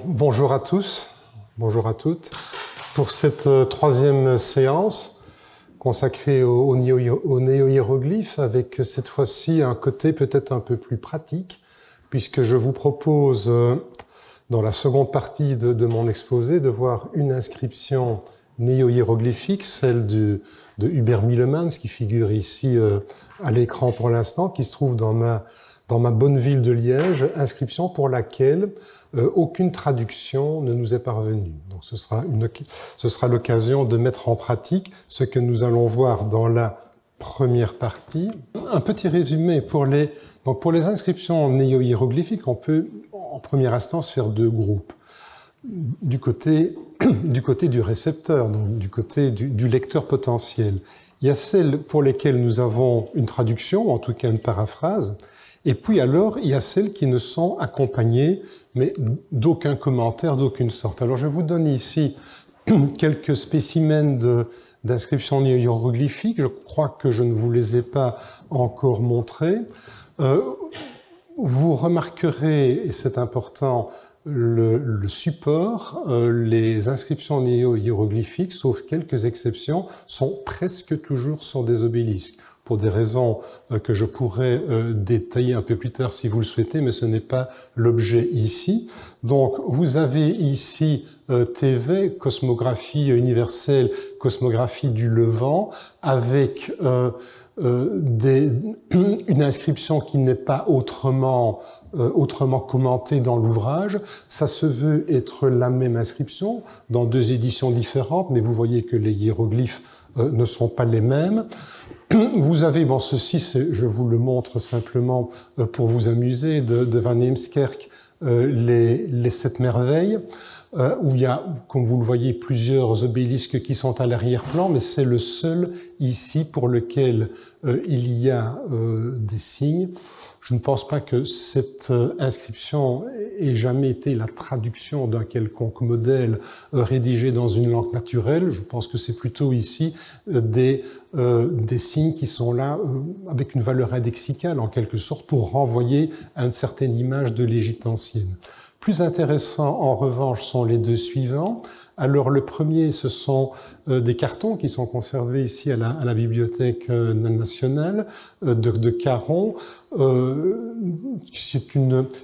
Bonjour à tous, bonjour à toutes. Pour cette troisième séance consacrée aux néo-hiéroglyphes, avec cette fois-ci un côté peut-être un peu plus pratique, puisque je vous propose, dans la seconde partie de mon exposé, de voir une inscription néo-hiéroglyphique, celle de Hubert Mielemans, qui figure ici à l'écran pour l'instant, qui se trouve dans ma bonne ville de Liège, inscription pour laquelle aucune traduction ne nous est parvenue. Donc ce sera l'occasion de mettre en pratique ce que nous allons voir dans la première partie. Un petit résumé pour les inscriptions néo-hiéroglyphiques, on peut en première instance faire deux groupes. Du côté du récepteur, donc du côté du lecteur potentiel. Il y a celles pour lesquelles nous avons une traduction, en tout cas une paraphrase, et puis alors, il y a celles qui ne sont accompagnées, mais d'aucun commentaire, d'aucune sorte. Alors je vous donne ici quelques spécimens d'inscriptions néo-hiéroglyphiques. Je crois que je ne vous les ai pas encore montrés. Vous remarquerez, et c'est important, le support, les inscriptions néo-hiéroglyphiques, sauf quelques exceptions, sont presque toujours sur des obélisques, pour des raisons que je pourrais détailler un peu plus tard si vous le souhaitez, mais ce n'est pas l'objet ici. Donc, vous avez ici TV, cosmographie universelle, cosmographie du Levant, avec une inscription qui n'est pas autrement commentée dans l'ouvrage. Ça se veut être la même inscription dans deux éditions différentes, mais vous voyez que les hiéroglyphes ne sont pas les mêmes. Vous avez, ceci, je vous le montre simplement pour vous amuser, de Van Heemskerk, les sept merveilles, où il y a, comme vous le voyez, plusieurs obélisques qui sont à l'arrière-plan, mais c'est le seul ici pour lequel il y a des signes. Je ne pense pas que cette inscription ait jamais été la traduction d'un quelconque modèle rédigé dans une langue naturelle. Je pense que c'est plutôt ici des signes qui sont là avec une valeur indexicale, en quelque sorte, pour renvoyer à une certaine image de l'Égypte ancienne. Plus intéressants, en revanche, sont les deux suivants. Alors, le premier, ce sont des cartons qui sont conservés ici à la Bibliothèque nationale de Caron. C'est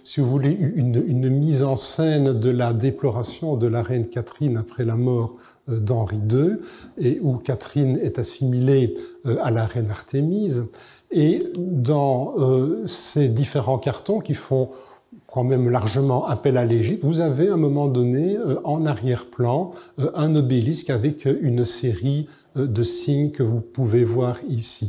si vous voulez, une mise en scène de la déploration de la reine Catherine après la mort d'Henri II, et où Catherine est assimilée à la reine Artémise. Et dans ces différents cartons qui font quand même largement appel à l'Égypte, vous avez à un moment donné, en arrière-plan, un obélisque avec une série de signes que vous pouvez voir ici.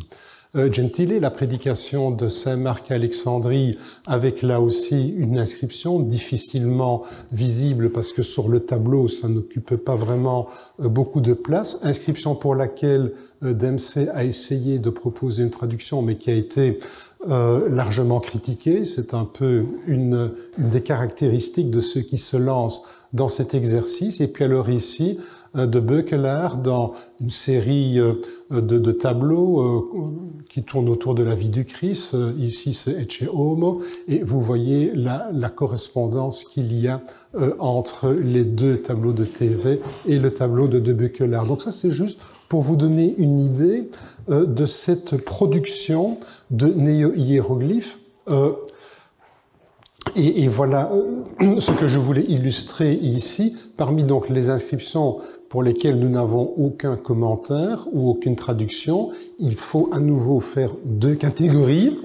Gentile, la prédication de Saint Marc à Alexandrie, avec là aussi une inscription difficilement visible parce que sur le tableau, ça n'occupe pas vraiment beaucoup de place. Inscription pour laquelle Dempsey a essayé de proposer une traduction, mais qui a été largement critiquée. C'est un peu une des caractéristiques de ceux qui se lancent dans cet exercice. Et puis alors ici, de Beuckelaar, dans une série de tableaux qui tournent autour de la vie du Christ. Ici, c'est Ecce Homo, et vous voyez la correspondance qu'il y a entre les deux tableaux de TV et le tableau de Beuckelaar. Donc ça, c'est juste pour vous donner une idée de cette production de néo-hiéroglyphes. Et voilà ce que je voulais illustrer ici. Parmi donc les inscriptions pour lesquelles nous n'avons aucun commentaire ou aucune traduction, il faut à nouveau faire deux catégories.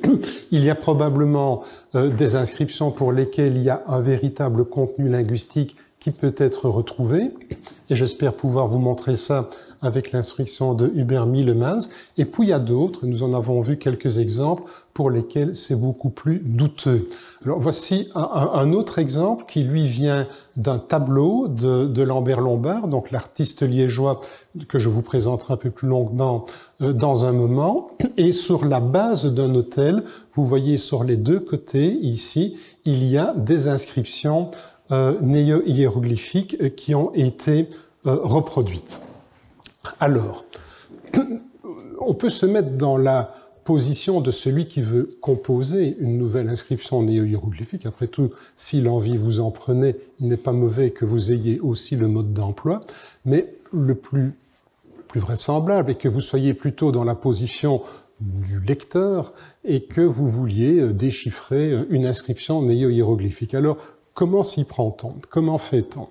Il y a probablement des inscriptions pour lesquelles il y a un véritable contenu linguistique qui peut être retrouvé, et j'espère pouvoir vous montrer ça avec l'instruction de Hubert Mielemans. Et puis il y a d'autres, nous en avons vu quelques exemples, pour lesquels c'est beaucoup plus douteux. Alors voici un autre exemple qui lui vient d'un tableau de Lambert Lombard, donc l'artiste liégeois que je vous présenterai un peu plus longuement dans un moment. Et sur la base d'un autel, vous voyez sur les deux côtés ici, il y a des inscriptions néo-hiéroglyphiques qui ont été reproduites. Alors, on peut se mettre dans la position de celui qui veut composer une nouvelle inscription néo-hiéroglyphique. Après tout, si l'envie vous en prenait, il n'est pas mauvais que vous ayez aussi le mode d'emploi, mais le plus vraisemblable est que vous soyez plutôt dans la position du lecteur et que vous vouliez déchiffrer une inscription néo-hiéroglyphique. Alors, comment s'y prend-on? Comment fait-on?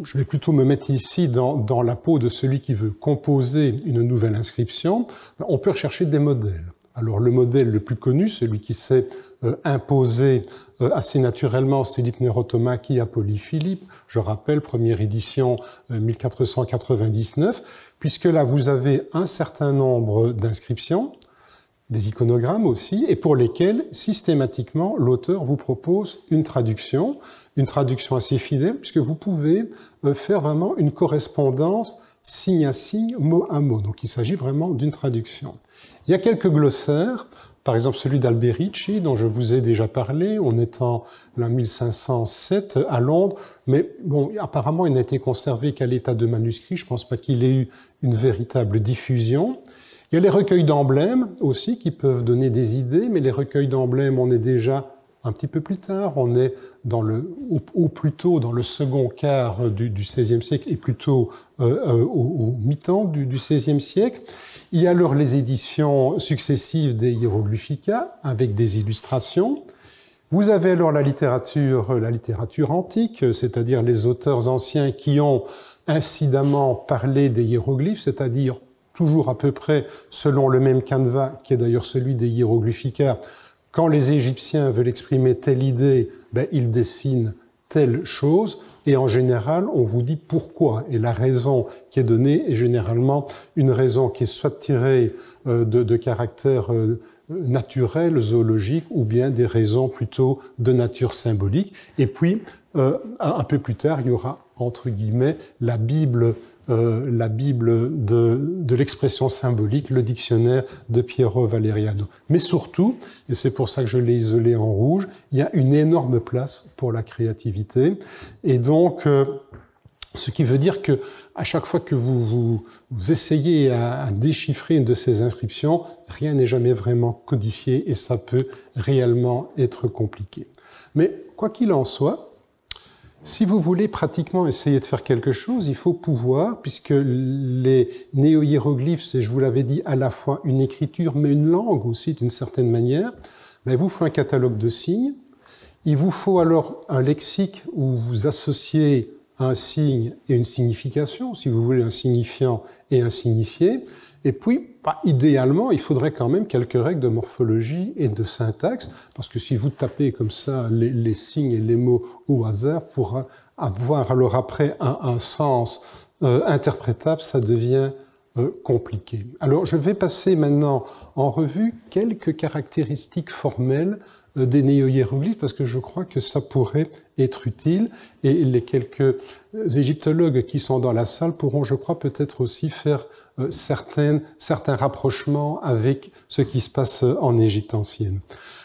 Je vais plutôt me mettre ici dans la peau de celui qui veut composer une nouvelle inscription. On peut rechercher des modèles. Alors, le modèle le plus connu, celui qui s'est imposé assez naturellement, c'est l'Hypnérotomachie à Polyphilippe. Je rappelle, première édition 1499, puisque là, vous avez un certain nombre d'inscriptions, des iconogrammes aussi, et pour lesquels, systématiquement, l'auteur vous propose une traduction assez fidèle, puisque vous pouvez faire vraiment une correspondance signe à signe, mot à mot. Donc il s'agit vraiment d'une traduction. Il y a quelques glossaires, par exemple celui d'Alberici, dont je vous ai déjà parlé, on est en 1507 à Londres, mais bon, apparemment il n'a été conservé qu'à l'état de manuscrit, je ne pense pas qu'il ait eu une véritable diffusion. Il y a les recueils d'emblèmes aussi qui peuvent donner des idées, mais les recueils d'emblèmes, on est déjà un petit peu plus tard, on est plutôt dans le second quart du XVIe siècle et plutôt au mi-temps du XVIe siècle. Il y a alors les éditions successives des Hieroglyphica avec des illustrations. Vous avez alors la littérature antique, c'est-à-dire les auteurs anciens qui ont incidemment parlé des hiéroglyphes, c'est-à-dire toujours à peu près selon le même canevas, qui est d'ailleurs celui des Hieroglyphica. Quand les Égyptiens veulent exprimer telle idée, ils dessinent telle chose, et en général, on vous dit pourquoi. Et la raison qui est donnée est généralement une raison qui est soit tirée de caractère naturel, zoologique, ou bien des raisons plutôt de nature symbolique. Et puis, un peu plus tard, il y aura, entre guillemets, la Bible de l'expression symbolique, le dictionnaire de Piero Valeriano. Mais surtout, et c'est pour ça que je l'ai isolé en rouge, il y a une énorme place pour la créativité. Et donc, ce qui veut dire que à chaque fois que vous essayez à déchiffrer une de ces inscriptions, rien n'est jamais vraiment codifié et ça peut réellement être compliqué. Mais quoi qu'il en soit, si vous voulez pratiquement essayer de faire quelque chose, il faut pouvoir, puisque les néo-hiéroglyphes, c'est, je vous l'avais dit, à la fois une écriture, mais une langue aussi, d'une certaine manière, il vous faut un catalogue de signes. Il vous faut alors un lexique où vous associez un signe et une signification, si vous voulez un signifiant et un signifié. Et puis, idéalement, il faudrait quand même quelques règles de morphologie et de syntaxe, parce que si vous tapez comme ça les signes et les mots au hasard, pour avoir alors après un sens interprétable, ça devient compliqué. Alors, je vais passer maintenant en revue quelques caractéristiques formelles des néo-hiéroglyphes, parce que je crois que ça pourrait être utile, et les quelques égyptologues qui sont dans la salle pourront, je crois, peut-être aussi faire certains rapprochements avec ce qui se passe en Égypte ancienne.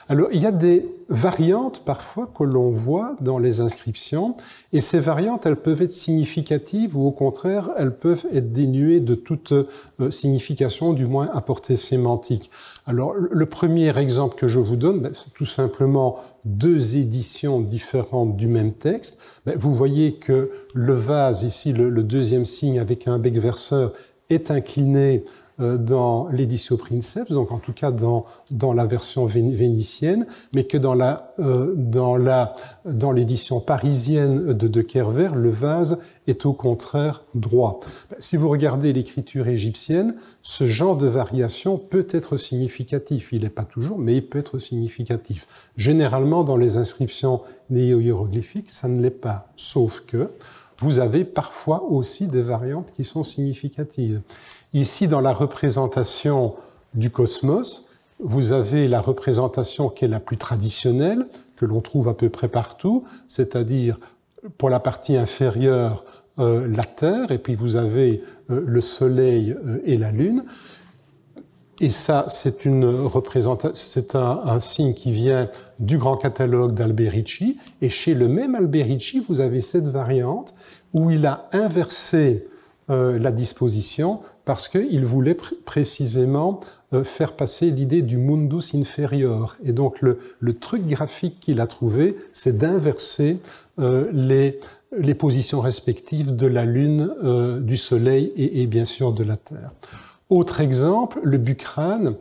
Alors, il y a des variantes parfois que l'on voit dans les inscriptions, et ces variantes, elles peuvent être significatives ou au contraire, elles peuvent être dénuées de toute signification, du moins à portée sémantique. Alors, le premier exemple que je vous donne, c'est tout simplement deux éditions différentes du même texte. Vous voyez que le vase, ici, le deuxième signe avec un bec verseur, est incliné dans l'édition Princeps, donc en tout cas dans la version vénitienne, mais que dans l'édition parisienne de Kerver, le vase est au contraire droit. Si vous regardez l'écriture égyptienne, ce genre de variation peut être significatif. Il n'est pas toujours, mais il peut être significatif. Généralement, dans les inscriptions néo-hiéroglyphiques, ça ne l'est pas, sauf que vous avez parfois aussi des variantes qui sont significatives. Ici, dans la représentation du cosmos, vous avez la représentation qui est la plus traditionnelle, que l'on trouve à peu près partout, c'est-à-dire pour la partie inférieure, la Terre, et puis vous avez le Soleil et la Lune. Et ça, c'est un signe qui vient du grand catalogue d'Alberici. Et chez le même Alberici, vous avez cette variante où il a inversé la disposition, parce qu'il voulait précisément faire passer l'idée du mundus inferior. Et donc le truc graphique qu'il a trouvé, c'est d'inverser les positions respectives de la Lune, du Soleil et bien sûr de la Terre. Autre exemple, le bucrane,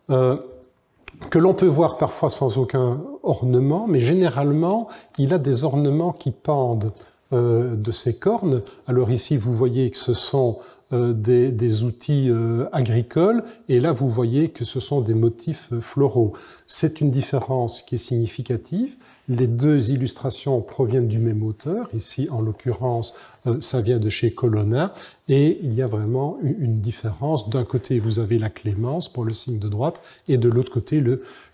que l'on peut voir parfois sans aucun ornement, mais généralement, il a des ornements qui pendent de ses cornes. Alors ici, vous voyez que ce sont des outils agricoles, et là, vous voyez que ce sont des motifs floraux. C'est une différence qui est significative. Les deux illustrations proviennent du même auteur. Ici, en l'occurrence, ça vient de chez Colonna, et il y a vraiment une différence. D'un côté, vous avez la clémence pour le signe de droite, et de l'autre côté,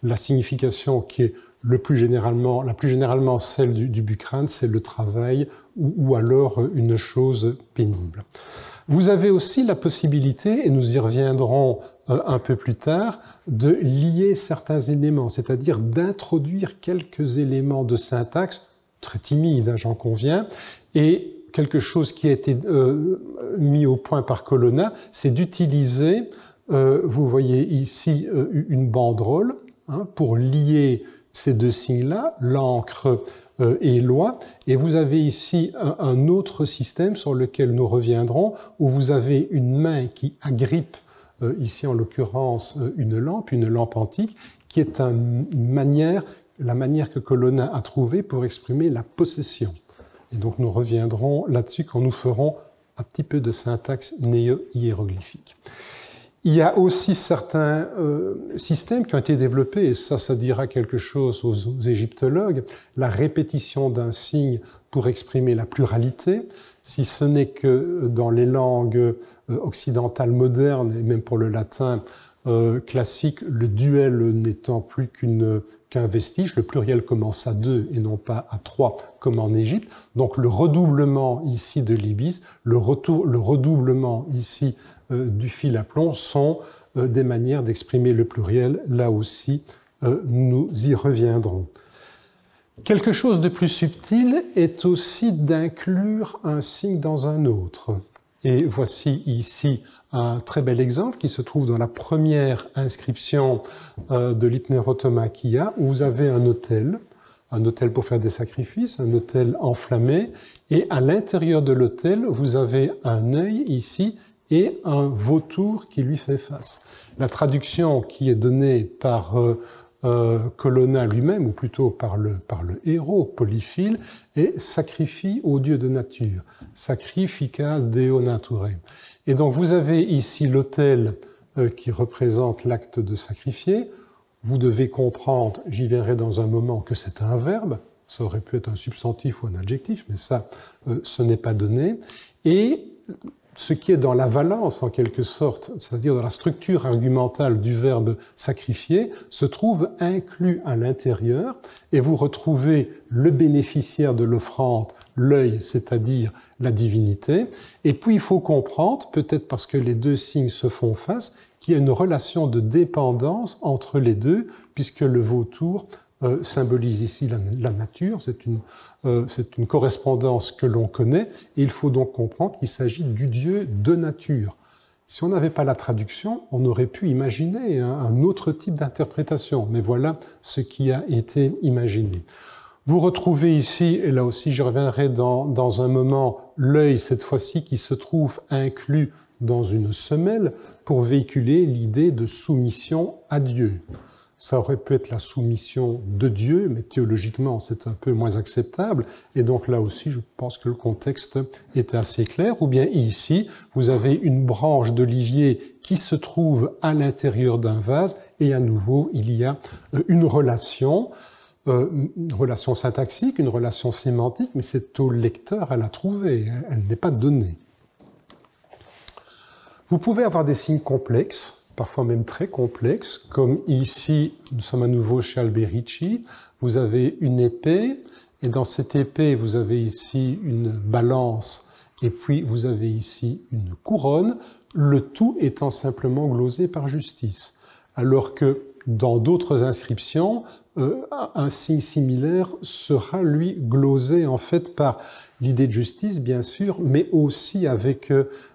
la signification qui est la plus généralement celle du bucrane, c'est le travail ou alors une chose pénible. Vous avez aussi la possibilité, et nous y reviendrons un peu plus tard, de lier certains éléments, c'est-à-dire d'introduire quelques éléments de syntaxe, très timides, hein, j'en conviens, et quelque chose qui a été mis au point par Colonna, c'est d'utiliser, vous voyez ici, une banderole, hein, pour lier ces deux signes-là, l'encre et loi, et vous avez ici un autre système sur lequel nous reviendrons, où vous avez une main qui agrippe, ici en l'occurrence une lampe antique, qui est la manière que Colonna a trouvée pour exprimer la possession. Et donc nous reviendrons là-dessus quand nous ferons un petit peu de syntaxe néo-hiéroglyphique. Il y a aussi certains systèmes qui ont été développés, et ça dira quelque chose aux égyptologues, la répétition d'un signe pour exprimer la pluralité, si ce n'est que dans les langues occidentales modernes, et même pour le latin classique, le duel n'étant plus qu'un vestige, le pluriel commence à 2 et non pas à 3 comme en Égypte. Donc le redoublement ici de l'ibis, le redoublement ici du fil à plomb sont des manières d'exprimer le pluriel. Là aussi, nous y reviendrons. Quelque chose de plus subtil est aussi d'inclure un signe dans un autre. Et voici ici un très bel exemple qui se trouve dans la première inscription de l'Hypnerotomaquia, où vous avez un autel pour faire des sacrifices, un autel enflammé, et à l'intérieur de l'autel, vous avez un œil ici, et un vautour qui lui fait face. La traduction qui est donnée par Colonna lui-même, ou plutôt par le héros Polyphile, est « sacrifie au dieu de nature »,« sacrifica deo naturae ». Et donc vous avez ici l'autel qui représente l'acte de sacrifier. Vous devez comprendre, j'y viendrai dans un moment, que c'est un verbe. Ça aurait pu être un substantif ou un adjectif, mais ça, ce n'est pas donné. Et ce qui est dans la valence, en quelque sorte, c'est-à-dire dans la structure argumentale du verbe sacrifier, se trouve inclus à l'intérieur, et vous retrouvez le bénéficiaire de l'offrande, l'œil, c'est-à-dire la divinité. Et puis il faut comprendre, peut-être parce que les deux signes se font face, qu'il y a une relation de dépendance entre les deux, puisque le vautour symbolise ici la nature, c'est une correspondance que l'on connaît, et il faut donc comprendre qu'il s'agit du Dieu de nature. Si on n'avait pas la traduction, on aurait pu imaginer un autre type d'interprétation, mais voilà ce qui a été imaginé. Vous retrouvez ici, et là aussi je reviendrai dans un moment, l'œil cette fois-ci qui se trouve inclus dans une semelle pour véhiculer l'idée de soumission à Dieu. Ça aurait pu être la soumission de Dieu, mais théologiquement, c'est un peu moins acceptable. Et donc là aussi, je pense que le contexte est assez clair. Ou bien ici, vous avez une branche d'olivier qui se trouve à l'intérieur d'un vase, et à nouveau, il y a une relation syntaxique, une relation sémantique, mais c'est au lecteur à la trouver, elle n'est pas donnée. Vous pouvez avoir des signes complexes, parfois même très complexes, comme ici, nous sommes à nouveau chez Alberici, vous avez une épée, et dans cette épée, vous avez ici une balance, et puis vous avez ici une couronne, le tout étant simplement glosé par justice. Alors que dans d'autres inscriptions, un signe similaire sera, lui, glosé en fait par l'idée de justice, bien sûr, mais aussi avec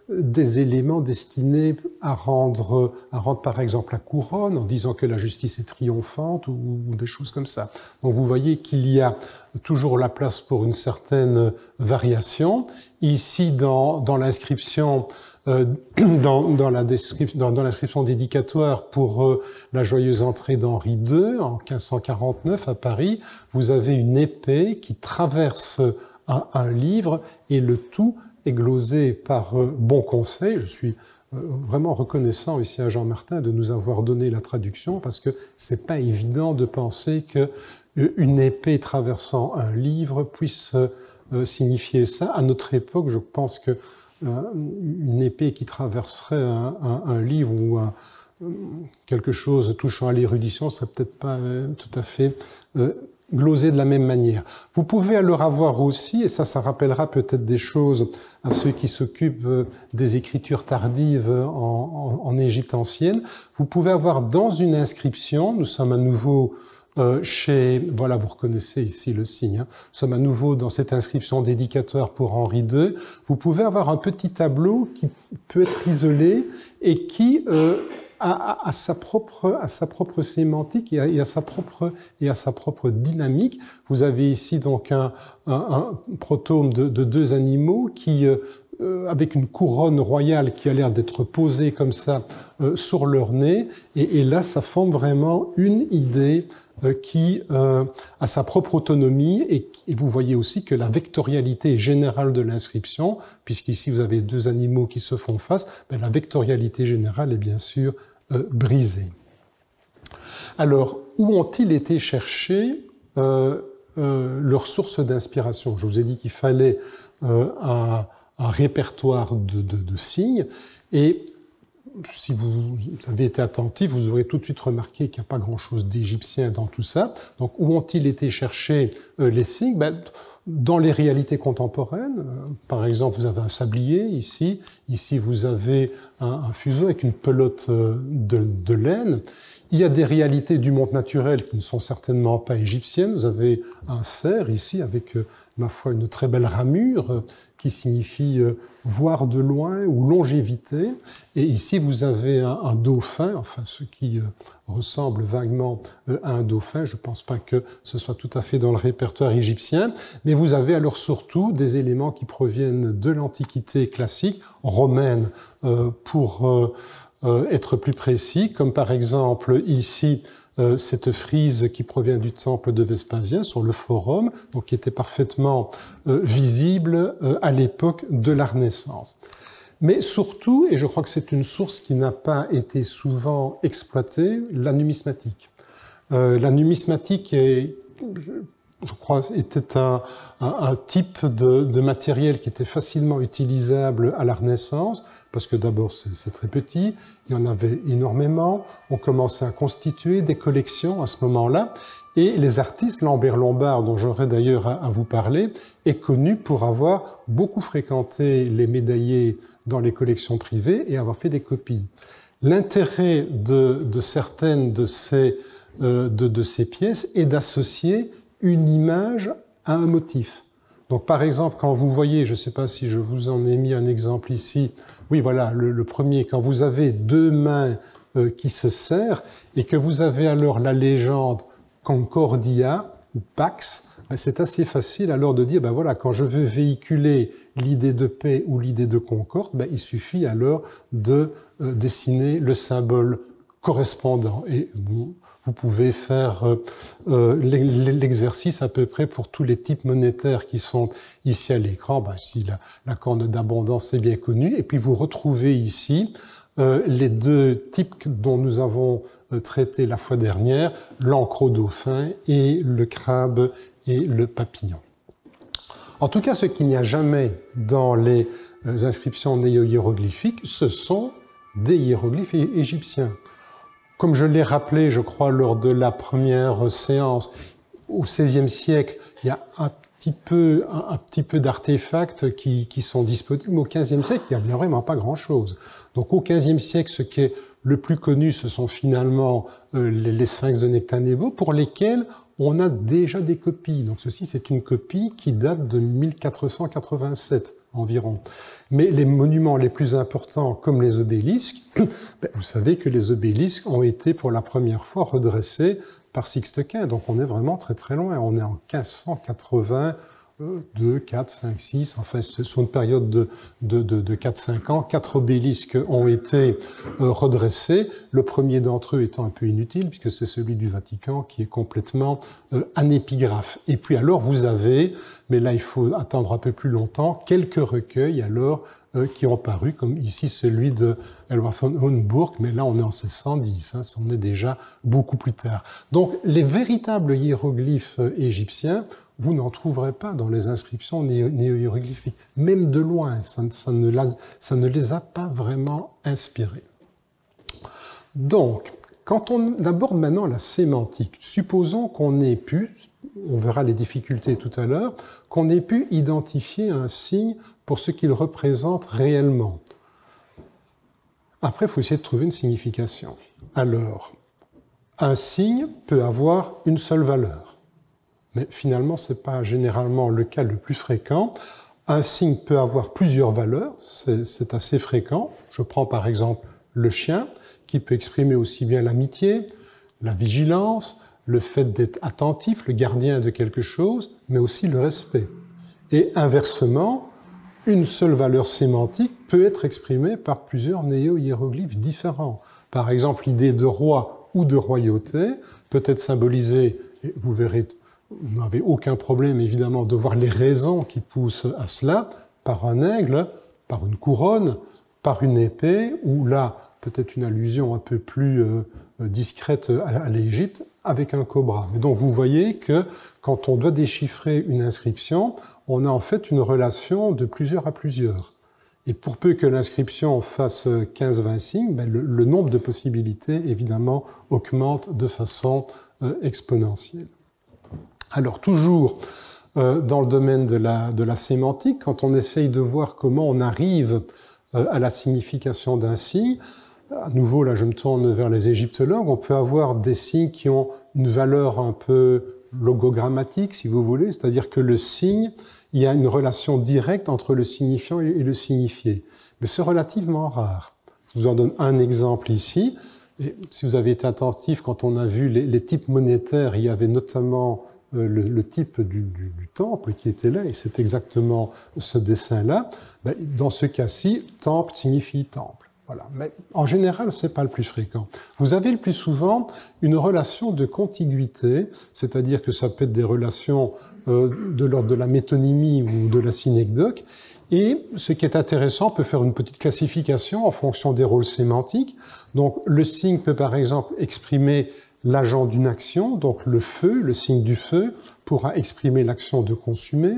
des éléments destinés à rendre par exemple la couronne, en disant que la justice est triomphante ou des choses comme ça. Donc vous voyez qu'il y a toujours la place pour une certaine variation. Ici, dans l'inscription, dans l'inscription dédicatoire pour la joyeuse entrée d'Henri II en 1549 à Paris, vous avez une épée qui traverse un livre et le tout est glosé par Bon Conseil. Je suis vraiment reconnaissant ici à Jean Martin de nous avoir donné la traduction parce que c'est pas évident de penser que une épée traversant un livre puisse signifier ça. À notre époque, je pense que une épée qui traverserait un livre ou quelque chose touchant à l'érudition, ça serait peut-être pas tout à fait glosé de la même manière. Vous pouvez alors avoir aussi, et ça rappellera peut-être des choses à ceux qui s'occupent des écritures tardives en Égypte ancienne, vous pouvez avoir dans une inscription, nous sommes à nouveau voilà, vous reconnaissez ici le signe, hein, nous sommes à nouveau dans cette inscription dédicatoire pour Henri II, vous pouvez avoir un petit tableau qui peut être isolé et qui à sa propre sémantique et à sa propre dynamique. Vous avez ici donc un protome de deux animaux qui, avec une couronne royale qui a l'air d'être posée comme ça sur leur nez, et là ça forme vraiment une idée qui a sa propre autonomie, et vous voyez aussi que la vectorialité générale de l'inscription, puisqu'ici vous avez deux animaux qui se font face, ben la vectorialité générale est bien sûr brisée. Alors, où ont-ils été chercher leurs sources d'inspiration? Je vous ai dit qu'il fallait un répertoire de signes, et si vous avez été attentif, vous aurez tout de suite remarqué qu'il n'y a pas grand-chose d'égyptien dans tout ça. Donc, où ont-ils été chercher les signes? Ben, dans les réalités contemporaines, par exemple, vous avez un sablier ici. Ici, vous avez un fuseau avec une pelote de laine. Il y a des réalités du monde naturel qui ne sont certainement pas égyptiennes. Vous avez un cerf ici avec, ma foi, une très belle ramure qui signifie voir de loin ou longévité. Et ici, vous avez un dauphin, enfin, ce qui ressemble vaguement à un dauphin. Je ne pense pas que ce soit tout à fait dans le répertoire égyptien. Mais vous avez alors surtout des éléments qui proviennent de l'Antiquité classique, romaine, pour être plus précis, comme par exemple ici, cette frise qui provient du temple de Vespasien sur le forum, donc qui était parfaitement visible à l'époque de la Renaissance. Mais surtout, et je crois que c'est une source qui n'a pas été souvent exploitée, la numismatique. La numismatique je crois, était un type de matériel qui était facilement utilisable à la Renaissance, parce que d'abord c'est très petit, il y en avait énormément, on commençait à constituer des collections à ce moment-là, et les artistes, Lambert Lombard, dont j'aurai d'ailleurs à vous parler, est connu pour avoir beaucoup fréquenté les médaillés dans les collections privées et avoir fait des copies. L'intérêt de certaines de ces pièces est d'associer une image à un motif. Donc par exemple, quand vous voyez, je ne sais pas si je vous en ai mis un exemple ici, oui voilà, le premier, quand vous avez deux mains qui se serrent et que vous avez alors la légende Concordia ou Pax, c'est assez facile alors de dire, ben voilà, quand je veux véhiculer l'idée de paix ou l'idée de concorde, ben il suffit alors de dessiner le symbole correspondant. Et vous pouvez faire l'exercice à peu près pour tous les types monétaires qui sont ici à l'écran. Ben, si la corne d'abondance est bien connue. Et puis vous retrouvez ici les deux types dont nous avons traité la fois dernière, l'encre au dauphin et le crabe et le papillon. En tout cas, ce qu'il n'y a jamais dans les inscriptions néo-hiéroglyphiques, ce sont des hiéroglyphes égyptiens. Comme je l'ai rappelé, je crois, lors de la première séance, au XVIe siècle, il y a un petit peu d'artefacts qui sont disponibles, mais au XVe siècle, il n'y a vraiment pas grand-chose. Donc au XVe siècle, ce qui est le plus connu, ce sont finalement les sphinx de Nectanebo, pour lesquels on a déjà des copies. Donc ceci, c'est une copie qui date de 1487 environ. Mais les monuments les plus importants, comme les obélisques, vous savez que les obélisques ont été pour la première fois redressés par Sixte Quint. Donc on est vraiment très très loin. On est en 1580. 2, 4, 5, 6, enfin, sur une période de 4-5 ans, 4 obélisques ont été redressés, le premier d'entre eux étant un peu inutile, puisque c'est celui du Vatican qui est complètement anépigraphe. Et puis alors, vous avez, mais là il faut attendre un peu plus longtemps, quelques recueils alors qui ont paru, comme ici celui de Elward von Hohenburg, mais là on est en 1610, hein, on est déjà beaucoup plus tard. Donc les véritables hiéroglyphes égyptiens, vous n'en trouverez pas dans les inscriptions néo-hiéroglyphiques. Même de loin, ça ne les a pas vraiment inspirés. Donc, quand on aborde maintenant la sémantique, supposons qu'on ait pu, on verra les difficultés tout à l'heure, qu'on ait pu identifier un signe pour ce qu'il représente réellement. Après, il faut essayer de trouver une signification. Alors, un signe peut avoir une seule valeur. Mais finalement, ce n'est pas généralement le cas le plus fréquent. Un signe peut avoir plusieurs valeurs, c'est assez fréquent. Je prends par exemple le chien, qui peut exprimer aussi bien l'amitié, la vigilance, le fait d'être attentif, le gardien de quelque chose, mais aussi le respect. Et inversement, une seule valeur sémantique peut être exprimée par plusieurs néo-hiéroglyphes différents. Par exemple, l'idée de roi ou de royauté peut être symbolisée, et vous verrez, vous n'avez aucun problème évidemment de voir les raisons qui poussent à cela, par un aigle, par une couronne, par une épée, ou là, peut-être une allusion un peu plus discrète à l'Égypte, avec un cobra. Mais donc vous voyez que quand on doit déchiffrer une inscription, on a en fait une relation de plusieurs à plusieurs. Et pour peu que l'inscription fasse 15-20 signes, ben le nombre de possibilités, évidemment, augmente de façon exponentielle. Alors, toujours dans le domaine de la sémantique, quand on essaye de voir comment on arrive à la signification d'un signe, à nouveau, là, je me tourne vers les égyptologues, on peut avoir des signes qui ont une valeur un peu logogrammatique, si vous voulez, c'est-à-dire que le signe, il y a une relation directe entre le signifiant et le signifié. Mais c'est relativement rare. Je vous en donne un exemple ici. Et si vous avez été attentif, quand on a vu les types monétaires, il y avait notamment le type du temple qui était là, et c'est exactement ce dessin-là. Ben, dans ce cas-ci, temple signifie temple. Voilà. Mais en général, ce n'est pas le plus fréquent. Vous avez le plus souvent une relation de contiguïté, c'est-à-dire que ça peut être des relations de l'ordre de la métonymie ou de la synecdoque, et ce qui est intéressant, on peut faire une petite classification en fonction des rôles sémantiques. Donc le signe peut par exemple exprimer l'agent d'une action, donc le feu, le signe du feu, pourra exprimer l'action de consumer,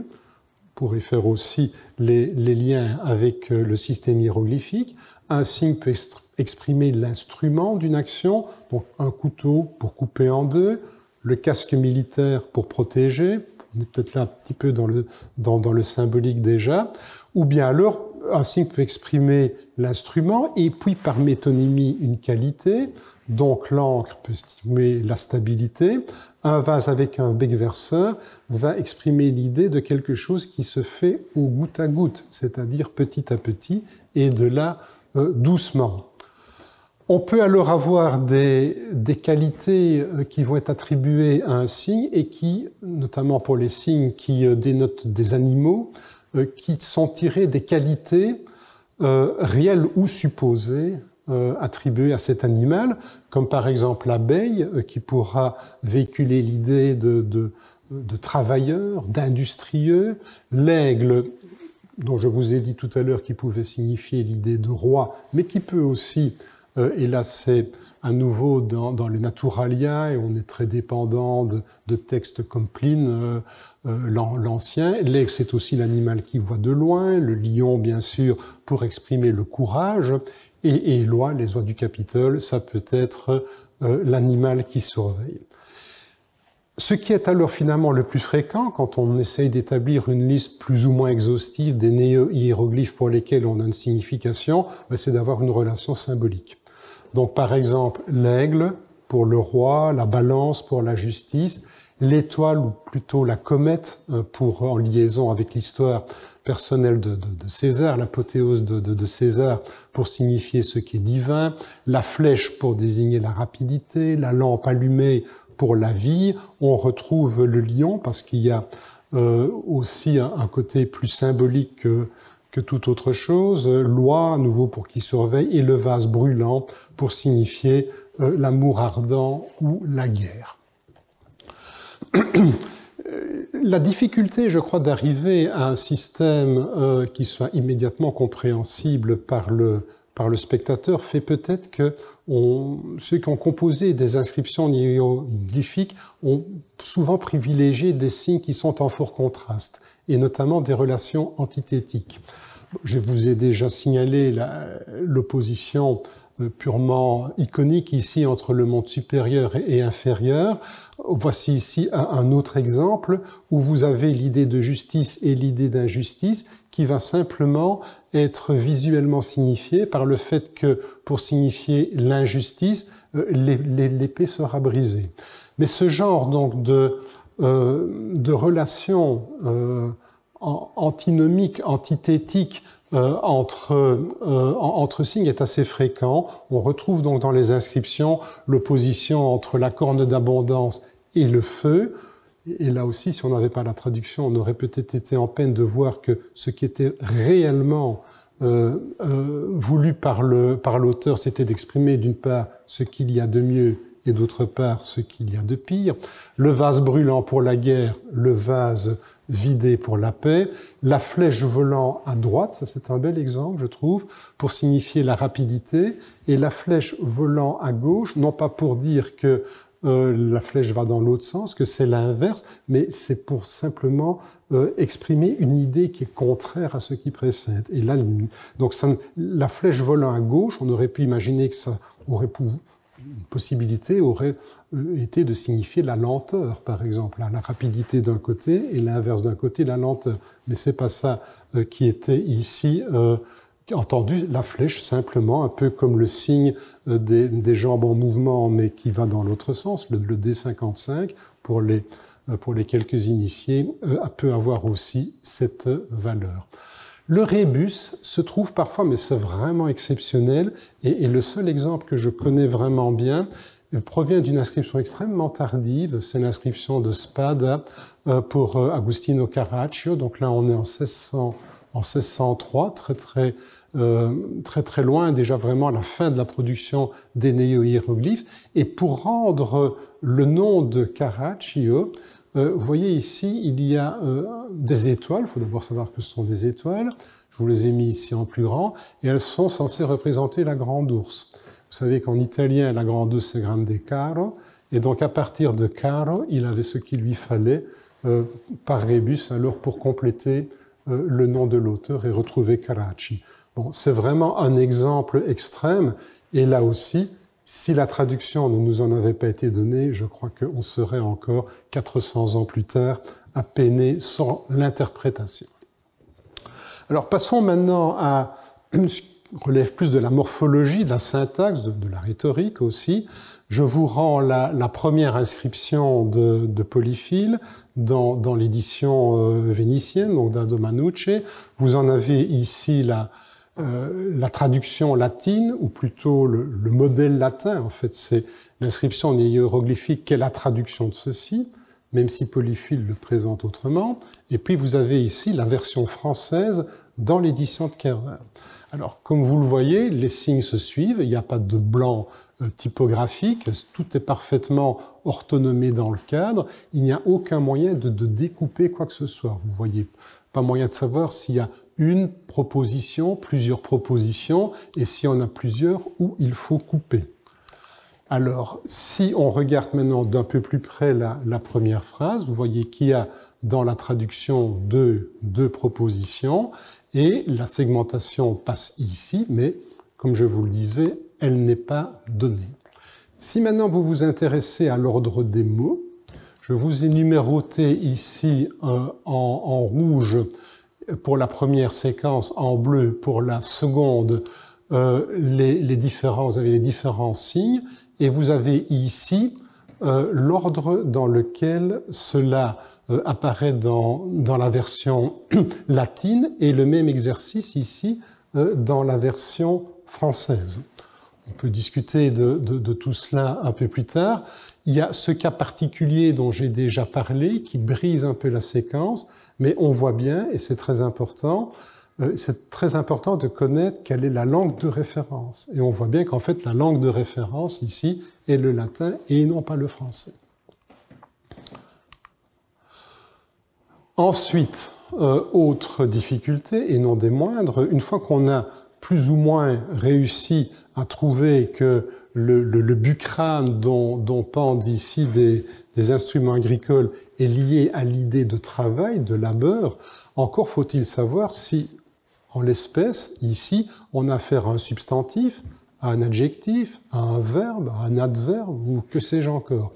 pourrait faire aussi les liens avec le système hiéroglyphique. Un signe peut exprimer l'instrument d'une action, donc un couteau pour couper en deux, le casque militaire pour protéger, on est peut-être là un petit peu dans le symbolique déjà, ou bien alors un signe peut exprimer l'instrument et puis par métonymie une qualité, donc l'encre peut exprimer la stabilité, un vase avec un bec verseur va exprimer l'idée de quelque chose qui se fait au goutte à goutte, c'est-à-dire petit à petit et de là doucement. On peut alors avoir des qualités qui vont être attribuées à un signe et qui, notamment pour les signes qui dénotent des animaux, qui sont tirées des qualités réelles ou supposées attribuées à cet animal, comme par exemple l'abeille qui pourra véhiculer l'idée de travailleur, d'industrieux, l'aigle dont je vous ai dit tout à l'heure qui pouvait signifier l'idée de roi, mais qui peut aussi et là, c'est à nouveau dans les Naturalia, et on est très dépendant de textes comme Pline, l'Ancien. L'aigle, c'est aussi l'animal qui voit de loin, le lion, bien sûr, pour exprimer le courage, et l'oie, les oies du Capitole, ça peut être l'animal qui surveille. Ce qui est alors finalement le plus fréquent quand on essaye d'établir une liste plus ou moins exhaustive des néo-hiéroglyphes pour lesquels on a une signification, c'est d'avoir une relation symbolique. Donc par exemple, l'aigle pour le roi, la balance pour la justice, l'étoile ou plutôt la comète en liaison avec l'histoire personnelle de César, l'apothéose de César pour signifier ce qui est divin, la flèche pour désigner la rapidité, la lampe allumée pour la vie. On retrouve le lion parce qu'il y a aussi un côté plus symbolique que toute autre chose, l'oie à nouveau pour qui surveille, et le vase brûlant pour signifier l'amour ardent ou la guerre. La difficulté, je crois, d'arriver à un système qui soit immédiatement compréhensible par le spectateur fait peut-être que ceux qui ont composé des inscriptions hiéroglyphiques ont souvent privilégié des signes qui sont en fort contraste, et notamment des relations antithétiques. Je vous ai déjà signalé l'opposition purement iconique ici entre le monde supérieur et inférieur. Voici ici un autre exemple où vous avez l'idée de justice et l'idée d'injustice qui va simplement être visuellement signifiée par le fait que pour signifier l'injustice, l'épée sera brisée. Mais ce genre donc de relations antinomiques, antithétiques entre signes est assez fréquent. On retrouve donc dans les inscriptions l'opposition entre la corne d'abondance et le feu. Et là aussi, si on n'avait pas la traduction, on aurait peut-être été en peine de voir que ce qui était réellement voulu par l'auteur, c'était d'exprimer d'une part ce qu'il y a de mieux et d'autre part ce qu'il y a de pire. Le vase brûlant pour la guerre, le vase vidé pour la paix, la flèche volant à droite, ça c'est un bel exemple je trouve, pour signifier la rapidité, et la flèche volant à gauche, non pas pour dire que la flèche va dans l'autre sens, que c'est l'inverse, mais c'est pour simplement exprimer une idée qui est contraire à ce qui précède. Et là, donc la flèche volant à gauche, on aurait pu imaginer que ça aurait une possibilité aurait été de signifier la lenteur, par exemple, la rapidité d'un côté et l'inverse d'un côté, la lenteur. Mais c'est pas ça qui était ici entendu, la flèche simplement, un peu comme le signe des jambes en mouvement, mais qui va dans l'autre sens, le D55, pour les quelques initiés, peut avoir aussi cette valeur. Le rébus se trouve parfois, mais c'est vraiment exceptionnel, et le seul exemple que je connais vraiment bien provient d'une inscription extrêmement tardive, c'est l'inscription de Spada pour Agostino Carraccio, donc là on est en 1603, très loin, déjà vraiment à la fin de la production des néo-hiéroglyphes, et pour rendre le nom de Carraccio, vous voyez ici, il y a des étoiles, il faut d'abord savoir que ce sont des étoiles, je vous les ai mis ici en plus grand, et elles sont censées représenter la grande ours. Vous savez qu'en italien, la grande ours c'est grande caro, et donc à partir de caro, il avait ce qu'il lui fallait par rébus, alors pour compléter le nom de l'auteur et retrouver Carracci. Bon, c'est vraiment un exemple extrême, et là aussi, si la traduction ne nous en avait pas été donnée, je crois qu'on serait encore 400 ans plus tard à peiner sans l'interprétation. Alors passons maintenant à ce qui relève plus de la morphologie, de la syntaxe, de la rhétorique aussi. Je vous rends la première inscription de Polyphile dans l'édition vénitienne, donc d'Aldo Manucci. Vous en avez ici la traduction latine, ou plutôt le modèle latin. En fait, c'est l'inscription hiéroglyphique qui est la traduction de ceci, même si Polyphile le présente autrement. Et puis vous avez ici la version française dans l'édition de Kerver. Alors, comme vous le voyez, les signes se suivent, il n'y a pas de blanc typographique, tout est parfaitement orthonomé dans le cadre, il n'y a aucun moyen de découper quoi que ce soit. Vous voyez, pas moyen de savoir s'il y a une proposition, plusieurs propositions, et si on a plusieurs, où il faut couper. Alors, si on regarde maintenant d'un peu plus près la première phrase, vous voyez qu'il y a dans la traduction deux propositions, et la segmentation passe ici, mais comme je vous le disais, elle n'est pas donnée. Si maintenant vous vous intéressez à l'ordre des mots, Je vous ai numéroté ici en rouge pour la première séquence, en bleu pour la seconde, les différents, vous avez les différents signes, et vous avez ici l'ordre dans lequel cela apparaît dans la version latine, et le même exercice ici dans la version française. On peut discuter de tout cela un peu plus tard. Il y a ce cas particulier dont j'ai déjà parlé, qui brise un peu la séquence, mais on voit bien, et c'est très important de connaître quelle est la langue de référence. Et on voit bien qu'en fait, la langue de référence ici est le latin et non pas le français. Ensuite, autre difficulté, et non des moindres, une fois qu'on a plus ou moins réussi à trouver que le bucrane dont pendent ici des instruments agricoles est lié à l'idée de travail, de labeur, encore faut-il savoir si, en l'espèce, ici, on a affaire à un substantif, à un adjectif, à un verbe, à un adverbe, ou que sais-je encore.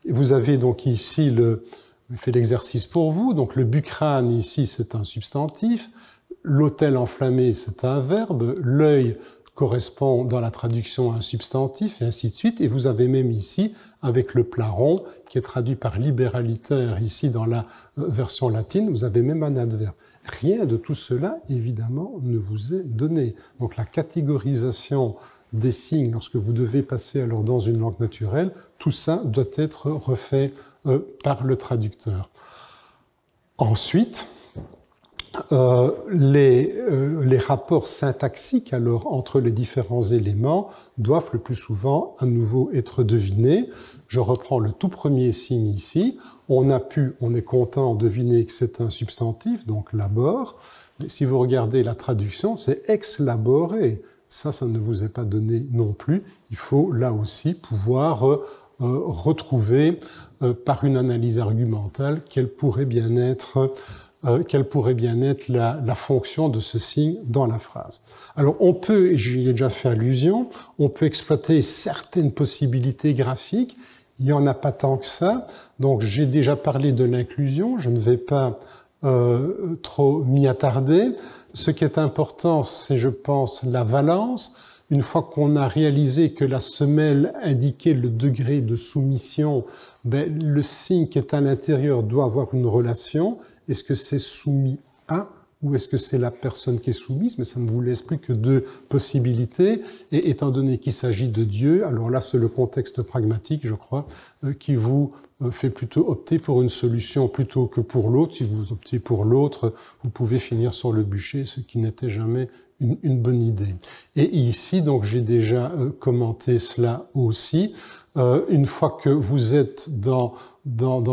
Et vous avez donc ici je fais l'exercice pour vous, donc le bucrane ici c'est un substantif, l'autel enflammé c'est un verbe, l'œil correspond dans la traduction à un substantif, et ainsi de suite. Et vous avez même ici, avec le plat rond, qui est traduit par libéralitaire ici dans la version latine, vous avez même un adverbe. Rien de tout cela, évidemment, ne vous est donné. Donc la catégorisation des signes, lorsque vous devez passer alors dans une langue naturelle, tout ça doit être refait par le traducteur. Ensuite, les rapports syntaxiques alors entre les différents éléments doivent le plus souvent à nouveau être devinés. Je reprends le tout premier signe ici. On est content de deviner que c'est un substantif, donc labor. Mais si vous regardez la traduction, c'est ex labore. Ça ne vous est pas donné non plus. Il faut là aussi pouvoir retrouver par une analyse argumentale quelle pourrait bien être la fonction de ce signe dans la phrase. Alors on peut, et j'y ai déjà fait allusion, on peut exploiter certaines possibilités graphiques. Il n'y en a pas tant que ça. Donc j'ai déjà parlé de l'inclusion, je ne vais pas trop m'y attarder. Ce qui est important, c'est, je pense, la valence. Une fois qu'on a réalisé que la semelle indiquait le degré de soumission, le signe qui est à l'intérieur doit avoir une relation. Est-ce que c'est soumis à ou est-ce que c'est la personne qui est soumise? Mais ça ne vous laisse plus que deux possibilités. Et étant donné qu'il s'agit de Dieu, alors là, c'est le contexte pragmatique, je crois, qui vous fait plutôt opter pour une solution plutôt que pour l'autre. Si vous optez pour l'autre, vous pouvez finir sur le bûcher, ce qui n'était jamais une bonne idée. Et ici, donc, j'ai déjà commenté cela aussi. Une fois que vous êtes dans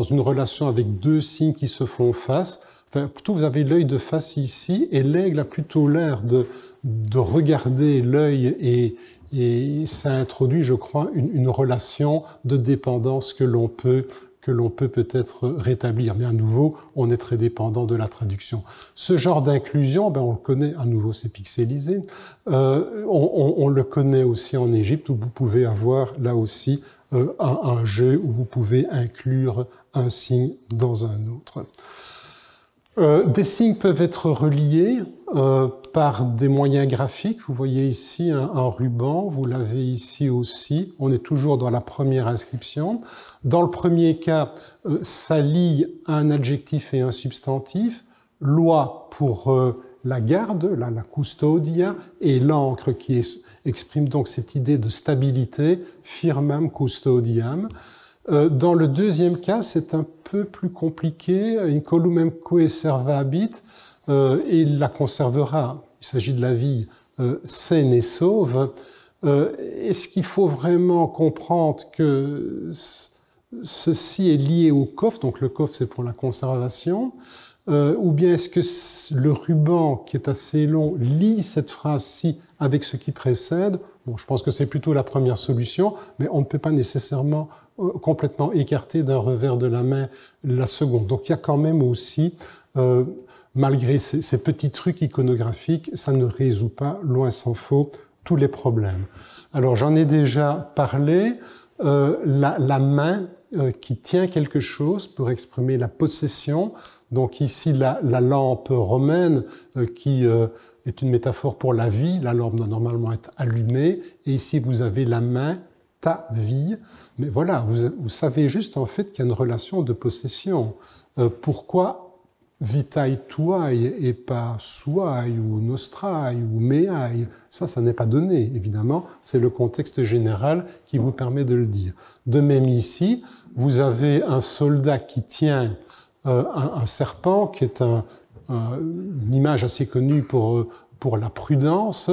une relation avec deux signes qui se font face, enfin, plutôt vous avez l'œil de face ici, et l'aigle a plutôt l'air de regarder l'œil, et ça introduit, je crois, une relation de dépendance que l'on peut peut-être rétablir. Mais à nouveau, on est très dépendant de la traduction. Ce genre d'inclusion, on le connaît, à nouveau c'est pixelisé, on le connaît aussi en Égypte, où vous pouvez avoir là aussi un jeu où vous pouvez inclure un signe dans un autre. Des signes peuvent être reliés par des moyens graphiques. Vous voyez ici un ruban, vous l'avez ici aussi. On est toujours dans la première inscription. Dans le premier cas, ça lie un adjectif et un substantif. Loi pour la garde, la custodia, et l'encre qui exprime donc cette idée de stabilité, firmam custodiam. Dans le deuxième cas, c'est un peu plus compliqué. Incolumemque servabit, et il la conservera. Il s'agit de la vie saine et sauve. Est-ce qu'il faut vraiment comprendre que ceci est lié au coffre, donc le coffre c'est pour la conservation, ou bien est-ce que le ruban qui est assez long lie cette phrase-ci avec ce qui précède? Bon, je pense que c'est plutôt la première solution, mais on ne peut pas nécessairement complètement écarter d'un revers de la main la seconde. Donc il y a quand même aussi, malgré ces petits trucs iconographiques, ça ne résout pas, loin s'en faut, tous les problèmes. Alors j'en ai déjà parlé, la main qui tient quelque chose pour exprimer la possession. Donc ici, la lampe romaine qui est une métaphore pour la vie. La lampe doit normalement être allumée. Et ici, vous avez la main, ta vie. Mais voilà, vous savez juste en fait qu'il y a une relation de possession. Pourquoi vitae tuae et pas suae ou nostrae ou meae? Ça n'est pas donné, évidemment. C'est le contexte général qui vous permet de le dire. De même ici, vous avez un soldat qui tient un serpent, qui est une image assez connue pour la prudence.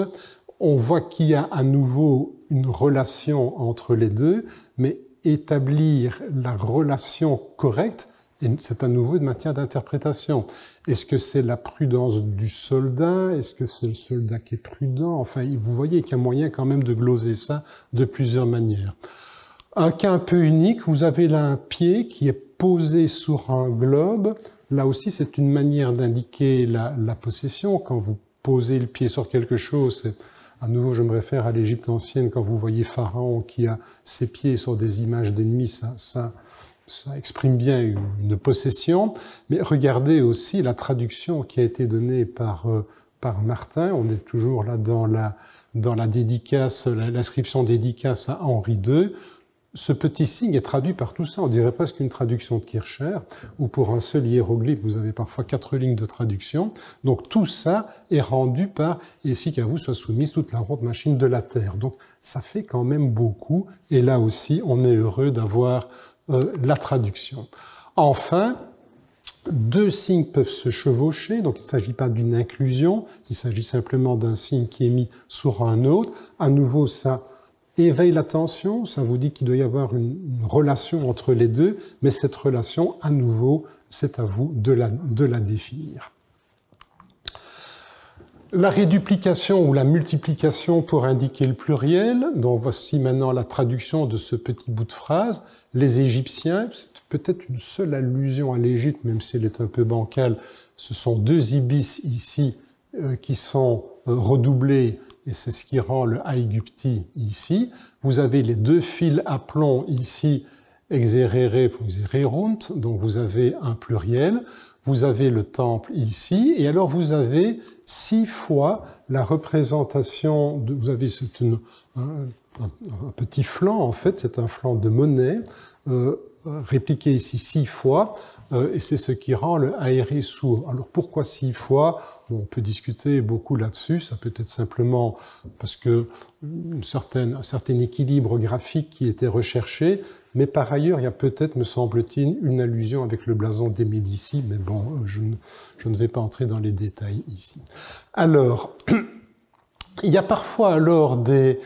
On voit qu'il y a à nouveau une relation entre les deux, mais établir la relation correcte, c'est à nouveau une matière d'interprétation. Est-ce que c'est la prudence du soldat? Est-ce que c'est le soldat qui est prudent? Enfin, vous voyez qu'il y a moyen quand même de gloser ça de plusieurs manières. Un cas un peu unique, vous avez là un pied qui est posé sur un globe. Là aussi, c'est une manière d'indiquer la possession. Quand vous posez le pied sur quelque chose, à nouveau, je me réfère à l'Égypte ancienne, quand vous voyez Pharaon qui a ses pieds sur des images d'ennemis, ça exprime bien une possession. Mais regardez aussi la traduction qui a été donnée par Martin. On est toujours là dans la dédicace, l'inscription dédicace à Henri II. Ce petit signe est traduit par tout ça. On dirait presque une traduction de Kircher, où pour un seul hiéroglyphe, vous avez parfois 4 lignes de traduction. Donc tout ça est rendu par « ainsi qu'à vous soit soumise toute la ronde machine de la terre ». Donc ça fait quand même beaucoup. Et là aussi, on est heureux d'avoir la traduction. Enfin, 2 signes peuvent se chevaucher, donc il ne s'agit pas d'une inclusion, il s'agit simplement d'un signe qui est mis sur un autre. À nouveau, ça éveille l'attention, ça vous dit qu'il doit y avoir une relation entre les deux, mais cette relation, à nouveau, c'est à vous de la définir. La réduplication ou la multiplication pour indiquer le pluriel, donc voici maintenant la traduction de ce petit bout de phrase. Les Égyptiens, c'est peut-être une seule allusion à l'Égypte, même si elle est un peu bancale, ce sont 2 ibis ici qui sont redoublés, et c'est ce qui rend le aegypti ici. Vous avez les 2 fils à plomb ici, exerere pour exererunt, donc vous avez un pluriel. Vous avez le temple ici, et alors vous avez 6 fois la représentation, vous avez un petit flanc, en fait, c'est un flanc de monnaie, répliqué ici 6 fois, et c'est ce qui rend le aéré sourd. Alors pourquoi 6 fois? Bon, on peut discuter beaucoup là-dessus, ça peut être simplement parce que un certain équilibre graphique qui était recherché, mais par ailleurs, il y a peut-être, me semble-t-il, une allusion avec le blason des Médicis, mais bon, je ne vais pas entrer dans les détails ici. Alors, il y a parfois alors des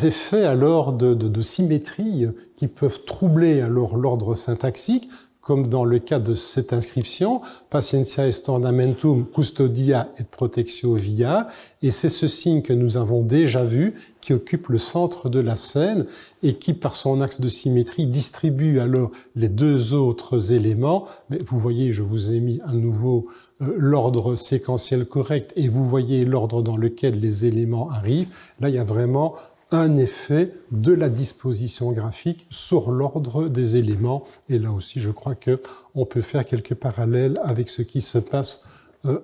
effets alors de symétrie qui peuvent troubler alors l'ordre syntaxique, comme dans le cas de cette inscription, Patientia est ornamentum custodia et protectio via, et c'est ce signe que nous avons déjà vu, qui occupe le centre de la scène et qui, par son axe de symétrie, distribue alors les 2 autres éléments. Mais vous voyez, je vous ai mis à nouveau l'ordre séquentiel correct et vous voyez l'ordre dans lequel les éléments arrivent. Là, il y a vraiment un effet de la disposition graphique sur l'ordre des éléments. Et là aussi, je crois qu'on peut faire quelques parallèles avec ce qui se passe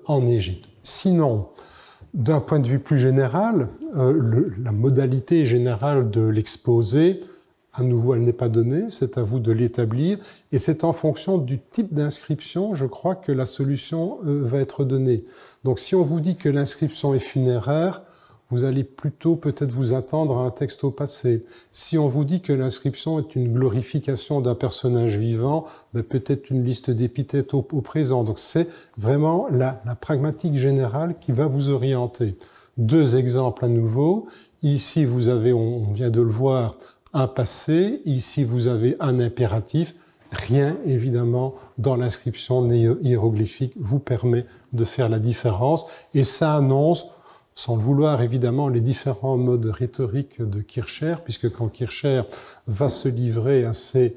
en Égypte. Sinon, d'un point de vue plus général, la modalité générale de l'exposé, à nouveau, elle n'est pas donnée, c'est à vous de l'établir, et c'est en fonction du type d'inscription, je crois, que la solution va être donnée. Donc si on vous dit que l'inscription est funéraire, vous allez plutôt peut-être vous attendre à un texte au passé. Si on vous dit que l'inscription est une glorification d'un personnage vivant, ben peut-être une liste d'épithètes au présent. Donc c'est vraiment la pragmatique générale qui va vous orienter. 2 exemples à nouveau. Ici, vous avez, on vient de le voir, un passé. Ici, vous avez un impératif. Rien, évidemment, dans l'inscription hiéroglyphique vous permet de faire la différence. Et ça annonce, sans le vouloir évidemment, les différents modes rhétoriques de Kircher, puisque quand Kircher va se livrer à ces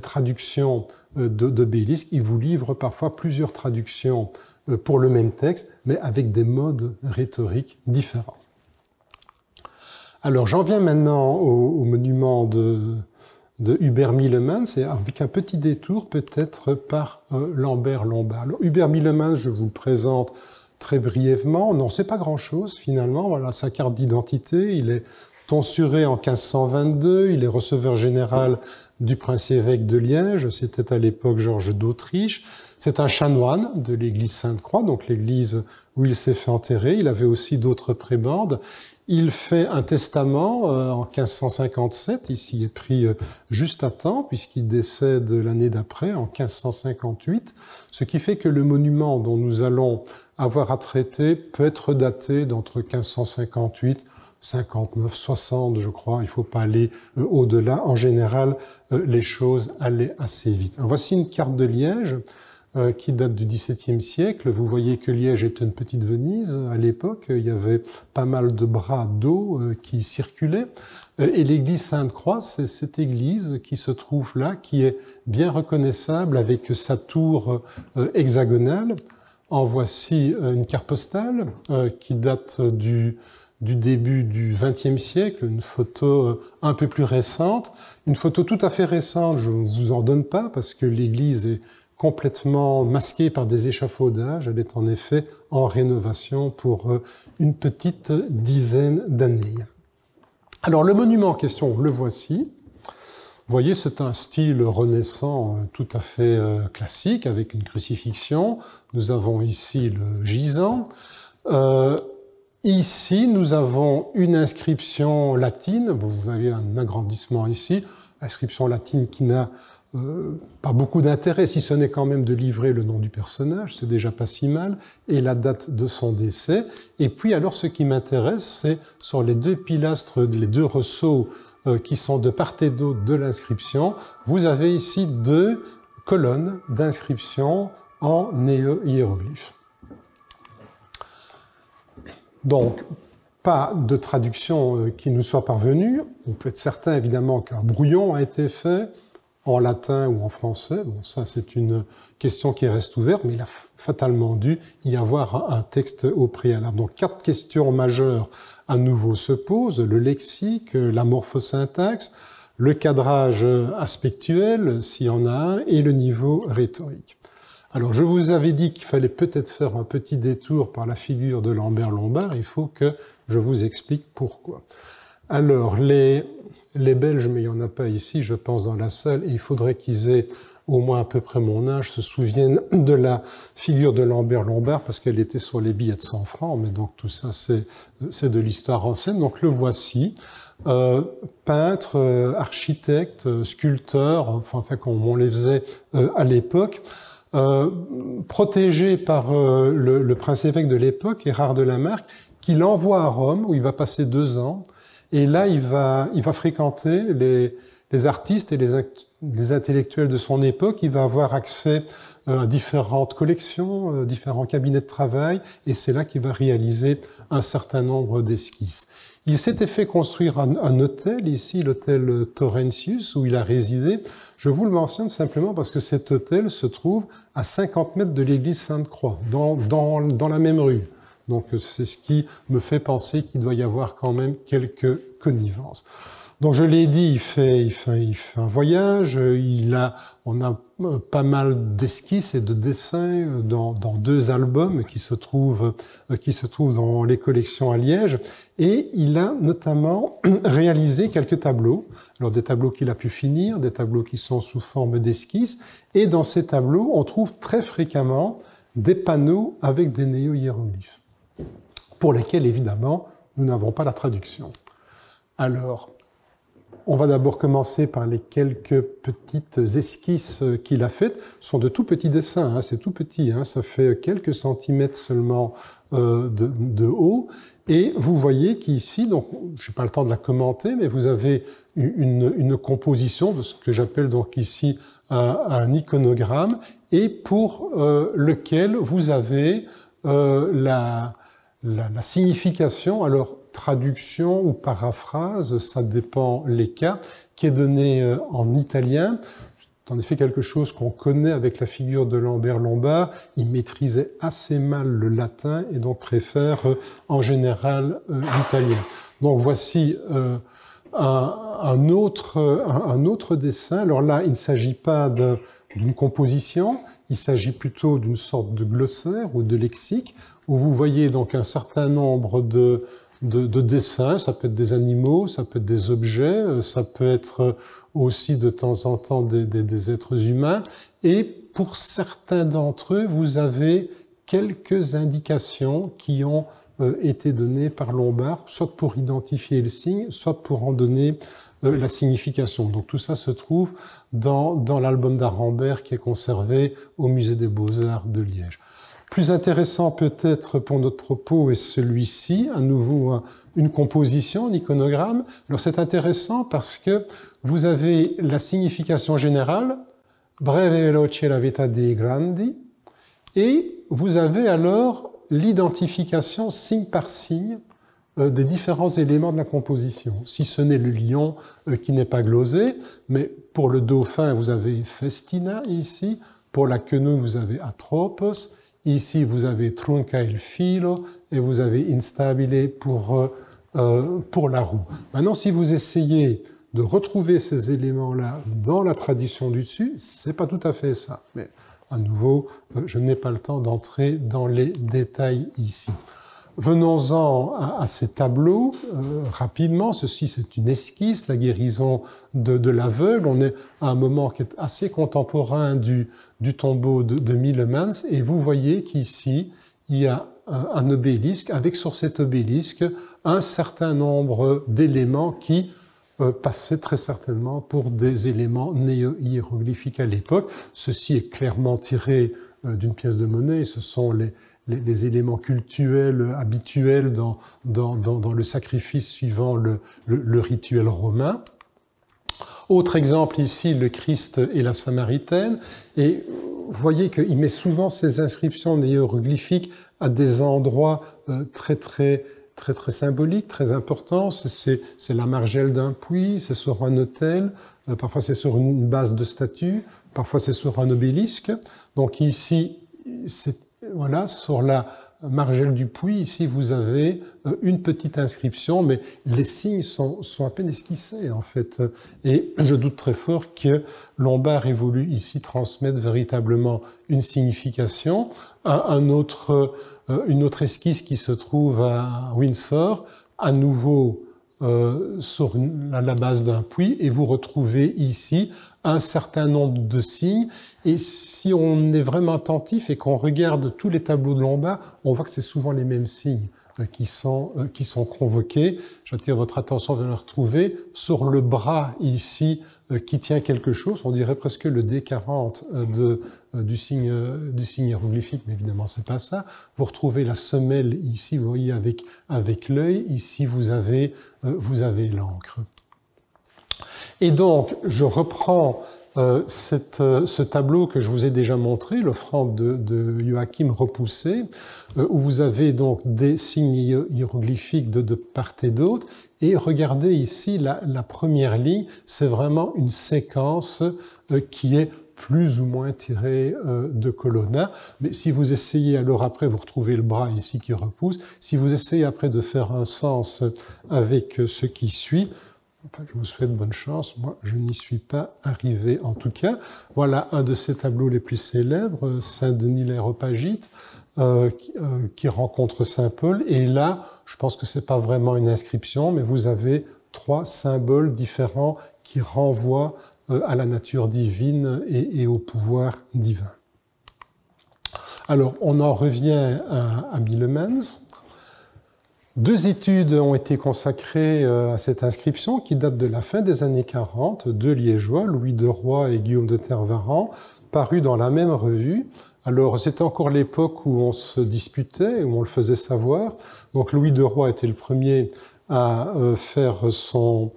traductions de Bélisk, il vous livre parfois plusieurs traductions pour le même texte, mais avec des modes rhétoriques différents. Alors j'en viens maintenant au monument de Hubert Mielemans, et avec un petit détour peut-être par Lambert Lombard. Alors, Hubert Mielemans, je vous le présente très brièvement. Non, c'est pas grand-chose finalement. Voilà sa carte d'identité. Il est tonsuré en 1522. Il est receveur général du prince-évêque de Liège. C'était à l'époque Georges d'Autriche. C'est un chanoine de l'église Sainte-Croix, donc l'église où il s'est fait enterrer. Il avait aussi d'autres prébendes. Il fait un testament en 1557. Ici est pris juste à temps puisqu'il décède l'année d'après, en 1558. Ce qui fait que le monument dont nous allons avoir à traiter peut être daté d'entre 1558, 59, 60, je crois. Il ne faut pas aller au-delà. En général, les choses allaient assez vite. Alors, voici une carte de Liège qui date du XVIIe siècle. Vous voyez que Liège est une petite Venise. À l'époque, il y avait pas mal de bras d'eau qui circulaient. Et l'église Sainte-Croix, c'est cette église qui se trouve là, qui est bien reconnaissable avec sa tour hexagonale. En voici une carte postale qui date du début du XXe siècle, une photo un peu plus récente. Une photo tout à fait récente, je ne vous en donne pas parce que l'église est complètement masquée par des échafaudages. Elle est en effet en rénovation pour une petite dizaine d'années. Alors le monument en question, le voici. Vous voyez, c'est un style renaissant tout à fait classique avec une crucifixion. Nous avons ici le gisant. Ici, nous avons une inscription latine. Vous avez un agrandissement ici. Inscription latine qui n'a pas beaucoup d'intérêt, si ce n'est quand même de livrer le nom du personnage, c'est déjà pas si mal, et la date de son décès. Et puis alors ce qui m'intéresse, c'est sur les deux pilastres, les deux ressauts qui sont de part et d'autre de l'inscription, vous avez ici deux colonnes d'inscription en néo-hiéroglyphes. Donc, pas de traduction qui nous soit parvenue. On peut être certain évidemment qu'un brouillon a été fait en latin ou en français. Bon, ça c'est une question qui reste ouverte, mais il a fatalement dû y avoir un texte au préalable. Donc 4 questions majeures à nouveau se posent: le lexique, la morphosyntaxe, le cadrage aspectuel, s'il y en a un, et le niveau rhétorique. Alors je vous avais dit qu'il fallait peut-être faire un petit détour par la figure de Lambert Lombard. Il faut que je vous explique pourquoi. Alors les Belges, mais il n'y en a pas ici, je pense, dans la salle, et il faudrait qu'ils aient au moins à peu près mon âge, se souviennent de la figure de Lambert Lombard, parce qu'elle était sur les billets de 100 francs, mais donc tout ça, c'est de l'histoire ancienne. Donc le voici, peintre, architecte, sculpteur, enfin comme on les faisait à l'époque, protégé par le prince-évêque de l'époque, Erard de la Marck, qui l'envoie à Rome, où il va passer 2 ans. Et là, il va fréquenter les artistes et les intellectuels de son époque. Il va avoir accès à différentes collections, différents cabinets de travail, et c'est là qu'il va réaliser un certain nombre d'esquisses. Il s'était fait construire un hôtel ici, l'hôtel Torrentius, où il a résidé. Je vous le mentionne simplement parce que cet hôtel se trouve à 50 mètres de l'église Sainte-Croix, dans la même rue. Donc c'est ce qui me fait penser qu'il doit y avoir quand même quelques connivences. Donc je l'ai dit, il fait un voyage, on a pas mal d'esquisses et de dessins dans 2 albums qui se trouvent dans les collections à Liège, et il a notamment réalisé quelques tableaux. Alors des tableaux qu'il a pu finir, des tableaux qui sont sous forme d'esquisses, et dans ces tableaux, on trouve très fréquemment des panneaux avec des néo-hiéroglyphes, pour lesquels, évidemment, nous n'avons pas la traduction. Alors, on va d'abord commencer par les quelques petites esquisses qu'il a faites. Ce sont de tout petits dessins, hein, c'est tout petit, hein, ça fait quelques centimètres seulement de haut. Et vous voyez qu'ici, donc, je n'ai pas le temps de la commenter, mais vous avez une composition de ce que j'appelle donc ici un iconogramme, et pour lequel vous avez la signification, alors traduction ou paraphrase, ça dépend les cas, qui est donnée en italien. C'est en effet quelque chose qu'on connaît avec la figure de Lambert Lombard. Il maîtrisait assez mal le latin et donc préfère en général l'italien. Donc voici un autre dessin. Alors là, il ne s'agit pas d'une composition, il s'agit plutôt d'une sorte de glossaire ou de lexique, où vous voyez donc un certain nombre de dessins. Ça peut être des animaux, ça peut être des objets, ça peut être aussi de temps en temps des êtres humains. Et pour certains d'entre eux, vous avez quelques indications qui ont été données par Lombard, soit pour identifier le signe, soit pour en donner la signification. Donc tout ça se trouve dans l'album d'Arenberg qui est conservé au Musée des Beaux-Arts de Liège. Plus intéressant peut-être pour notre propos est celui-ci, à nouveau une composition, un iconogramme. Alors c'est intéressant parce que vous avez la signification générale, breve e veloce la vita dei grandi, et vous avez alors l'identification signe par signe des différents éléments de la composition. Si ce n'est le lion qui n'est pas glosé, mais pour le dauphin, vous avez festina ici, pour la quenouille, vous avez atropos, ici vous avez trunca il filo, et vous avez instabile pour la roue. Maintenant, si vous essayez de retrouver ces éléments-là dans la tradition du dessus, c'est pas tout à fait ça. Mais à nouveau, je n'ai pas le temps d'entrer dans les détails ici. Venons-en à ces tableaux rapidement. Ceci, c'est une esquisse, la guérison de l'aveugle. On est à un moment qui est assez contemporain du tombeau de Millemans. Et vous voyez qu'ici, il y a un obélisque, avec sur cet obélisque un certain nombre d'éléments qui passaient très certainement pour des éléments néo-hiéroglyphiques à l'époque. Ceci est clairement tiré d'une pièce de monnaie. Ce sont les éléments cultuels habituels dans le sacrifice suivant le rituel romain. Autre exemple ici, le Christ et la Samaritaine. Et vous voyez qu'il met souvent ces inscriptions hiéroglyphiques à des endroits très symboliques, très importants. C'est la margelle d'un puits, c'est sur un autel, parfois c'est sur une base de statue, parfois c'est sur un obélisque. Donc ici, voilà, sur la margelle du puits, ici vous avez une petite inscription, mais les signes sont à peine esquissés en fait. Et je doute très fort que Lombard ait voulu ici transmettre véritablement une signification. Une autre esquisse qui se trouve à Windsor, à nouveau sur la base d'un puits, et vous retrouvez ici un certain nombre de signes. Et si on est vraiment attentif et qu'on regarde tous les tableaux de Lombard, on voit que c'est souvent les mêmes signes qui sont convoqués. J'attire votre attention de le retrouver sur le bras ici qui tient quelque chose. On dirait presque le D40 du signe hiéroglyphique, mais évidemment c'est pas ça. Vous retrouvez la semelle ici, vous voyez avec l'œil. Ici vous avez l'encre. Et donc je reprends ce tableau que je vous ai déjà montré, l'offrande de Joachim repoussé, où vous avez donc des signes hiéroglyphiques de part et d'autre. Et regardez ici la première ligne, c'est vraiment une séquence qui est plus ou moins tirée de Colonna. Mais si vous essayez, alors après, vous retrouvez le bras ici qui repousse. Si vous essayez après de faire un sens avec ce qui suit, enfin, je vous souhaite bonne chance, moi je n'y suis pas arrivé en tout cas. Voilà un de ces tableaux les plus célèbres, Saint-Denis l'Aréopagite, qui rencontre Saint-Paul. Et là, je pense que ce n'est pas vraiment une inscription, mais vous avez 3 symboles différents qui renvoient à la nature divine et au pouvoir divin. Alors, on en revient à Millemans. 2 études ont été consacrées à cette inscription qui date de la fin des années 40, 2 Liégeois, Louis de Roy et Guillaume de Tervaran, parus dans la même revue. Alors, c'était encore l'époque où on se disputait, où on le faisait savoir. Donc, Louis de Roy était le premier à faire son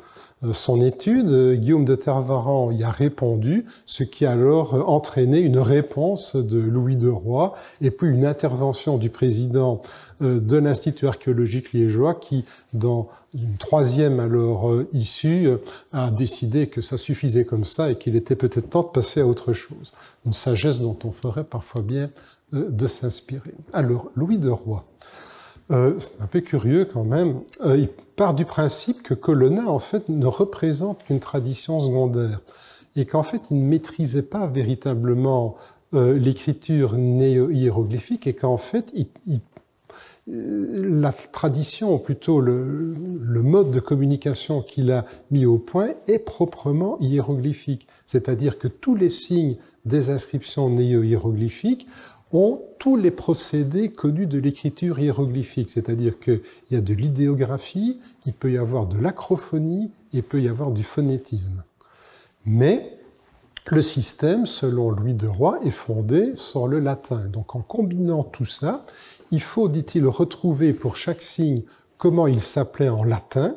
étude. Guillaume de Tervaran y a répondu, ce qui a alors entraîné une réponse de Louis de Roy et puis une intervention du président de l'Institut archéologique liégeois qui, dans une 3e alors issue, a décidé que ça suffisait comme ça et qu'il était peut-être temps de passer à autre chose. Une sagesse dont on ferait parfois bien de s'inspirer. Alors, Louis de Roy, c'est un peu curieux quand même, part du principe que Colonna, en fait, ne représente qu'une tradition secondaire et qu'en fait, il ne maîtrisait pas véritablement l'écriture néo-hiéroglyphique et qu'en fait, la tradition, ou plutôt le mode de communication qu'il a mis au point est proprement hiéroglyphique. C'est-à-dire que tous les signes des inscriptions néo-hiéroglyphiques ont tous les procédés connus de l'écriture hiéroglyphique. C'est-à-dire qu'il y a de l'idéographie, il peut y avoir de l'acrophonie, et il peut y avoir du phonétisme. Mais le système, selon Louis de Roy, est fondé sur le latin. Donc en combinant tout ça, il faut, dit-il, retrouver pour chaque signe comment il s'appelait en latin,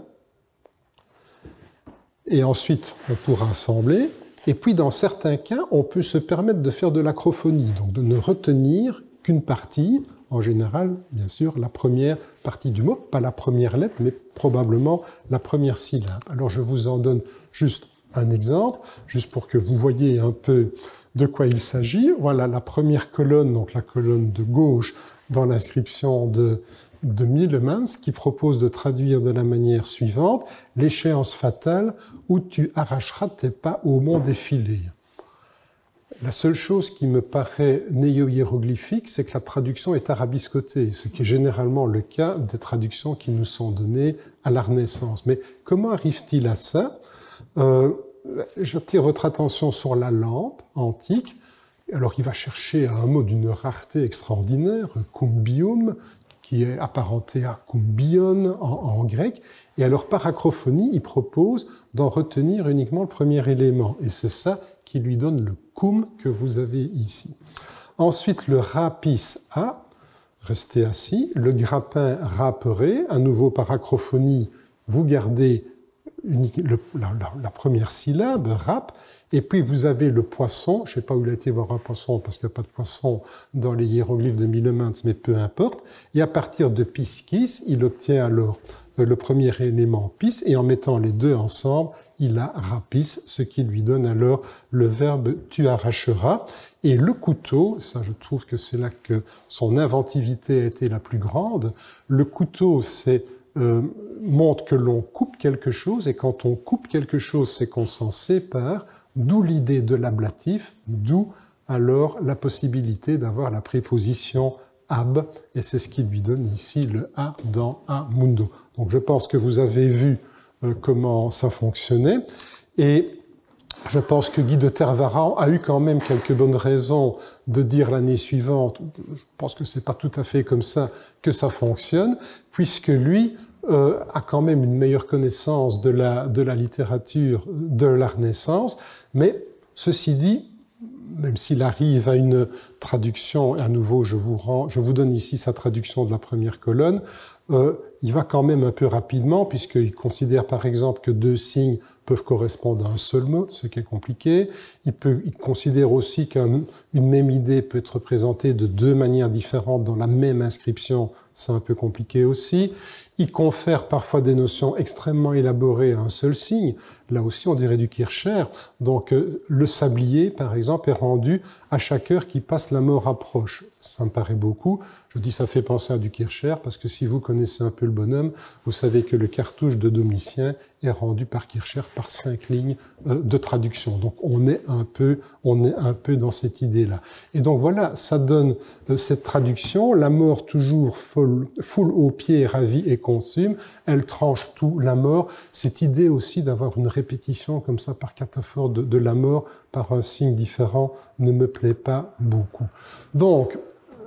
et ensuite on pourra assembler. Et puis dans certains cas, on peut se permettre de faire de l'acrophonie, donc de ne retenir qu'une partie, en général, bien sûr, la première partie du mot, pas la première lettre, mais probablement la première syllabe. Alors je vous en donne juste un exemple, juste pour que vous voyez un peu de quoi il s'agit. Voilà la première colonne, donc la colonne de gauche dans l'inscription de Mielemans, qui propose de traduire de la manière suivante « L'échéance fatale où tu arracheras tes pas au mont défilé ». La seule chose qui me paraît néo-hiéroglyphique, c'est que la traduction est arabiscotée, ce qui est généralement le cas des traductions qui nous sont données à la Renaissance. Mais comment arrive-t-il à ça ? J'attire votre attention sur la lampe antique. Alors, il va chercher un mot d'une rareté extraordinaire, cumbium, qui est apparenté à cumbion en grec. Et alors, par acrophonie, il propose d'en retenir uniquement le premier élément. Et c'est ça qui lui donne le cum que vous avez ici. Ensuite, le rapis a, restez assis, le grappin râperait, à nouveau par acrophonie, vous gardez la première syllabe, rap, et puis vous avez le poisson, je ne sais pas où il a été voir un poisson, parce qu'il n'y a pas de poisson dans les hiéroglyphes de Mielemans, mais peu importe, et à partir de piscis, il obtient alors le premier élément pis, et en mettant les deux ensemble, il a rapis, ce qui lui donne alors le verbe tu arracheras, et le couteau, ça je trouve que c'est là que son inventivité a été la plus grande, le couteau c'est montre que l'on coupe quelque chose, et quand on coupe quelque chose, c'est qu'on s'en sépare, d'où l'idée de l'ablatif, d'où alors la possibilité d'avoir la préposition ab, et c'est ce qui lui donne ici le a dans amundo. Donc je pense que vous avez vu comment ça fonctionnait, et je pense que Guy de Tervaran a eu quand même quelques bonnes raisons de dire l'année suivante, je pense que c'est pas tout à fait comme ça que ça fonctionne, puisque lui a quand même une meilleure connaissance de la littérature de la Renaissance, mais ceci dit, même s'il arrive à une traduction, à nouveau je vous donne ici sa traduction de la première colonne, il va quand même un peu rapidement, puisqu'il considère par exemple que deux signes peuvent correspondre à un seul mot, ce qui est compliqué. Il considère aussi qu'une même idée peut être représentée de deux manières différentes dans la même inscription, c'est un peu compliqué aussi. Il confère parfois des notions extrêmement élaborées à un seul signe. Là aussi, on dirait du Kircher. Donc, le sablier, par exemple, est rendu à chaque heure qui passe, la mort approche. Ça me paraît beaucoup. Je dis ça fait penser à du Kircher, parce que si vous connaissez un peu le bonhomme, vous savez que le cartouche de Domitien est rendu par Kircher par 5 lignes de traduction. Donc, on est un peu dans cette idée-là. Et donc, voilà, ça donne cette traduction. La mort toujours foule aux pieds, ravie et consume. Elle tranche tout, la mort. Cette idée aussi d'avoir une répétition comme ça par cataphore de la mort par un signe différent ne me plaît pas beaucoup. Donc,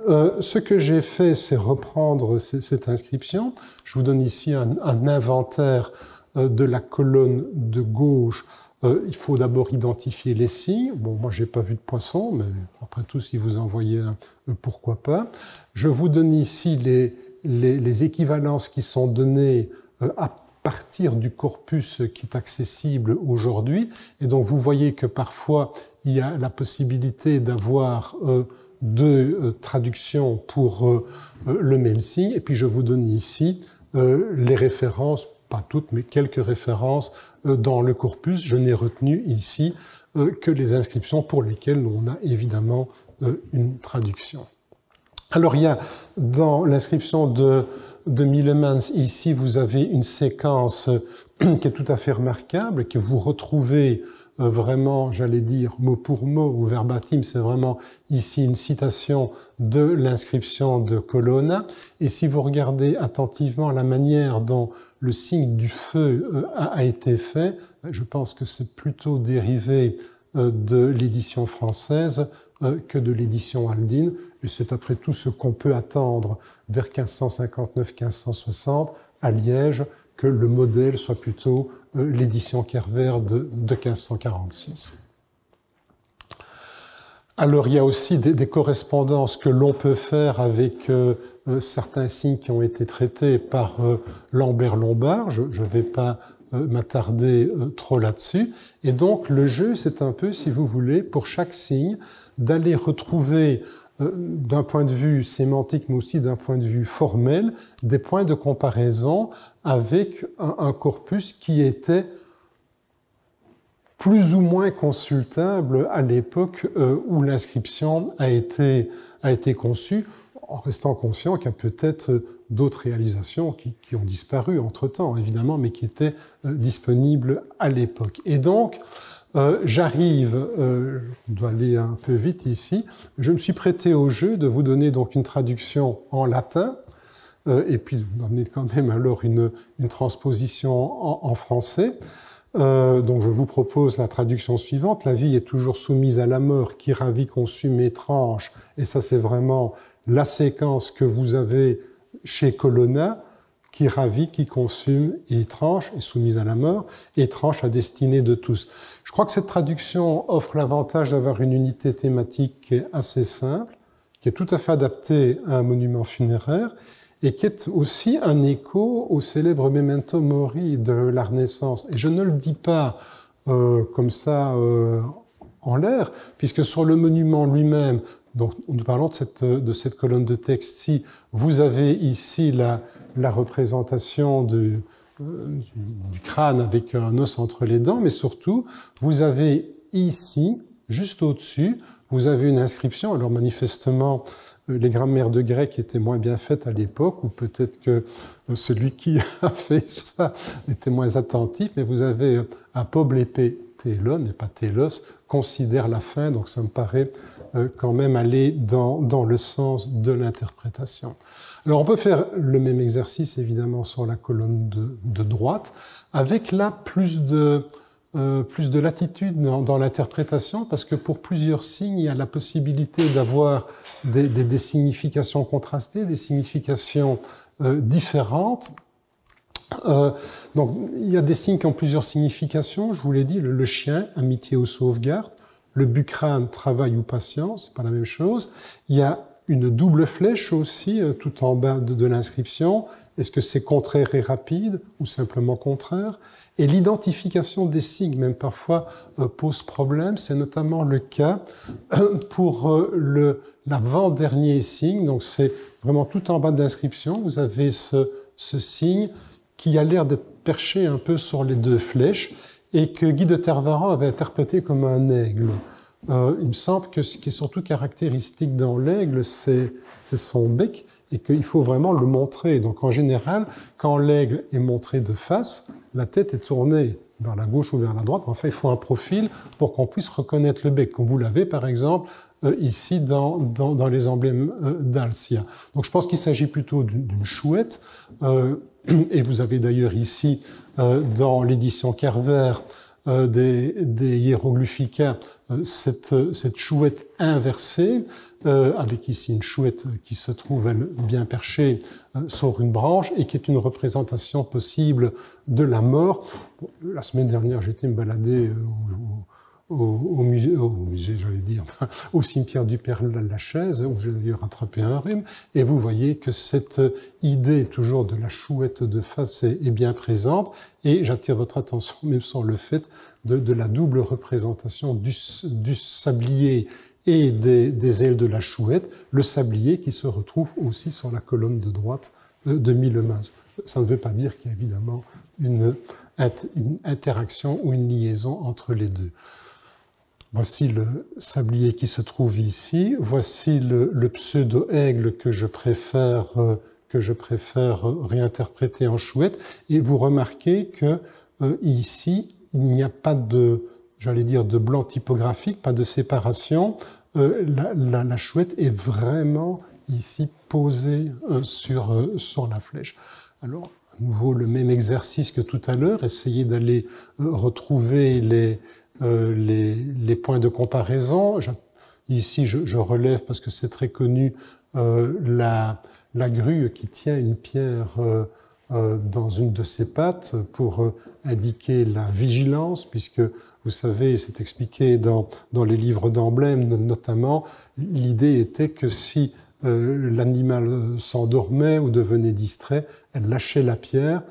ce que j'ai fait, c'est reprendre cette inscription. Je vous donne ici un inventaire de la colonne de gauche. Il faut d'abord identifier les signes. Bon, moi, j'ai pas vu de poisson, mais après tout, si vous en voyez un, pourquoi pas. Je vous donne ici les équivalences qui sont données à partir du corpus qui est accessible aujourd'hui. Et donc, vous voyez que parfois, il y a la possibilité d'avoir deux traductions pour le même signe. Et puis, je vous donne ici les références, pas toutes, mais quelques références dans le corpus. Je n'ai retenu ici que les inscriptions pour lesquelles on a évidemment une traduction. Alors, il y a dans l'inscription de Millemans, ici, vous avez une séquence qui est tout à fait remarquable, que vous retrouvez vraiment, j'allais dire, mot pour mot ou verbatim, c'est vraiment ici une citation de l'inscription de Colonna. Et si vous regardez attentivement la manière dont le signe du feu a été fait, je pense que c'est plutôt dérivé de l'édition française que de l'édition aldine. Et c'est après tout ce qu'on peut attendre vers 1559-1560 à Liège, que le modèle soit plutôt l'édition Kerver de 1546. Alors, il y a aussi des correspondances que l'on peut faire avec certains signes qui ont été traités par Lambert Lombard. Je ne vais pas m'attarder trop là-dessus. Et donc, le jeu, c'est un peu, si vous voulez, pour chaque signe, d'aller retrouver d'un point de vue sémantique, mais aussi d'un point de vue formel, des points de comparaison avec un corpus qui était plus ou moins consultable à l'époque où l'inscription a été conçue, en restant conscient qu'il y a peut-être d'autres réalisations qui ont disparu entre-temps, évidemment, mais qui étaient disponibles à l'époque. Et donc, j'arrive, je dois aller un peu vite ici, je me suis prêté au jeu de vous donner donc une traduction en latin, et puis vous donner quand même alors une transposition en français. Donc je vous propose la traduction suivante. La vie est toujours soumise à la mort qui ravit, consume et tranche. Et ça, c'est vraiment la séquence que vous avez chez Colonna, qui ravit, qui consume et tranche, est soumise à la mort, et tranche à destinée de tous. Je crois que cette traduction offre l'avantage d'avoir une unité thématique qui est assez simple, qui est tout à fait adaptée à un monument funéraire, et qui est aussi un écho au célèbre Memento Mori de la Renaissance. Et je ne le dis pas comme ça en l'air, puisque sur le monument lui-même, donc nous parlons de cette colonne de texte-ci, vous avez ici la représentation du crâne avec un os entre les dents, mais surtout, vous avez ici, juste au-dessus, vous avez une inscription, alors manifestement, les grammaires de grec étaient moins bien faites à l'époque, ou peut-être que celui qui a fait ça était moins attentif, mais vous avez apoblepé télon, et pas télos, considère la fin, donc ça me paraît quand même aller dans le sens de l'interprétation. Alors on peut faire le même exercice évidemment sur la colonne de droite, avec là plus de latitude dans l'interprétation, parce que pour plusieurs signes, il y a la possibilité d'avoir des significations contrastées, des significations différentes. Donc, il y a des signes qui ont plusieurs significations, je vous l'ai dit, le chien, amitié ou sauvegarde, le bucrane, travail ou patience, c'est pas la même chose. Il y a une double flèche aussi, tout en bas de l'inscription. Est-ce que c'est contraire et rapide ou simplement contraire? Et l'identification des signes, même parfois, pose problème. C'est notamment le cas pour l'avant-dernier signe. Donc, c'est vraiment tout en bas de l'inscription. Vous avez ce signe qui a l'air d'être perché un peu sur les deux flèches et que Guy de Tervaran avait interprété comme un aigle. Il me semble que ce qui est surtout caractéristique dans l'aigle, c'est son bec, et qu'il faut vraiment le montrer. Donc en général, quand l'aigle est montré de face, la tête est tournée vers la gauche ou vers la droite. Enfin, il faut un profil pour qu'on puisse reconnaître le bec, comme vous l'avez par exemple ici dans les emblèmes d'Alcia. Donc je pense qu'il s'agit plutôt d'une chouette, et vous avez d'ailleurs ici dans l'édition Kerver des Hieroglyphica cette chouette inversée, avec ici une chouette qui se trouve elle, bien perchée sur une branche et qui est une représentation possible de la mort. La semaine dernière, j'étais me balader au musée, j'allais dire, au cimetière du Père-Lachaise, où j'ai d'ailleurs attrapé un rhume, et vous voyez que cette idée toujours de la chouette de face est bien présente, et j'attire votre attention même sur le fait de la double représentation du sablier et des ailes de la chouette, le sablier qui se retrouve aussi sur la colonne de droite de Millemans. Ça ne veut pas dire qu'il y a évidemment une interaction ou une liaison entre les deux. Voici le sablier qui se trouve ici. Voici le pseudo-aigle que je préfère réinterpréter en chouette. Et vous remarquez que ici, il n'y a pas de, j'allais dire, de blanc typographique, pas de séparation. La chouette est vraiment ici posée sur la flèche. Alors, à nouveau, le même exercice que tout à l'heure. Essayez d'aller retrouver les points de comparaison. Ici, je relève, parce que c'est très connu, la grue qui tient une pierre dans une de ses pattes pour indiquer la vigilance, puisque, vous savez, c'est expliqué dans les livres d'emblèmes notamment, l'idée était que si l'animal s'endormait ou devenait distrait, elle lâchait la pierre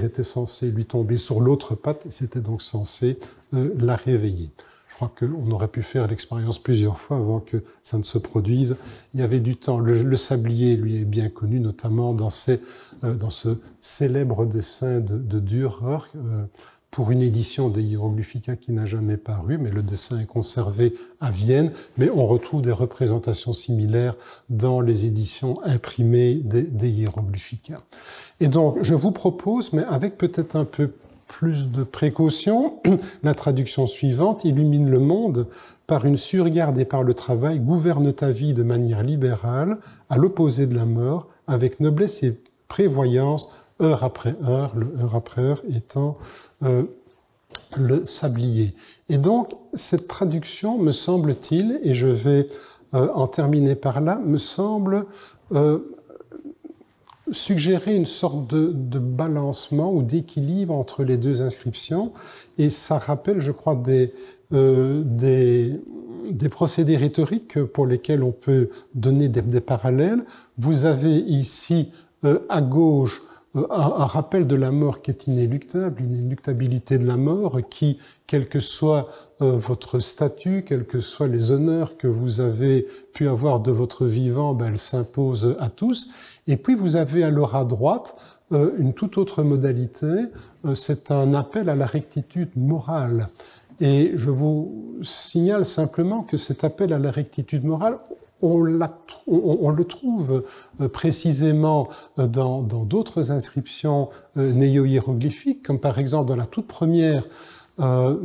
était censée lui tomber sur l'autre patte, et c'était donc censé la réveiller. Je crois qu'on aurait pu faire l'expérience plusieurs fois avant que ça ne se produise. Il y avait du temps. Le sablier, lui, est bien connu, notamment dans ce célèbre dessin de Dürer, pour une édition des Hieroglyphica qui n'a jamais paru, mais le dessin est conservé à Vienne. Mais on retrouve des représentations similaires dans les éditions imprimées des Hieroglyphica. Et donc, je vous propose, mais avec peut-être un peu plus de précaution, la traduction suivante: illumine le monde par une surgarde et par le travail, gouverne ta vie de manière libérale, à l'opposé de la mort, avec noblesse et prévoyance, heure après heure, le heure après heure étant le sablier. Et donc, cette traduction, me semble-t-il, et je vais en terminer par là, me semble suggérer une sorte de balancement ou d'équilibre entre les deux inscriptions, et ça rappelle, je crois, des procédés rhétoriques pour lesquels on peut donner des parallèles. Vous avez ici, à gauche, un rappel de la mort qui est inéluctable, une inéluctabilité de la mort qui, quel que soit votre statut, quels que soient les honneurs que vous avez pu avoir de votre vivant, elle s'impose à tous. Et puis vous avez alors à droite une toute autre modalité, c'est un appel à la rectitude morale. Et je vous signale simplement que cet appel à la rectitude morale, on le trouve précisément dans d'autres inscriptions néo-hiéroglyphiques, comme par exemple dans la toute première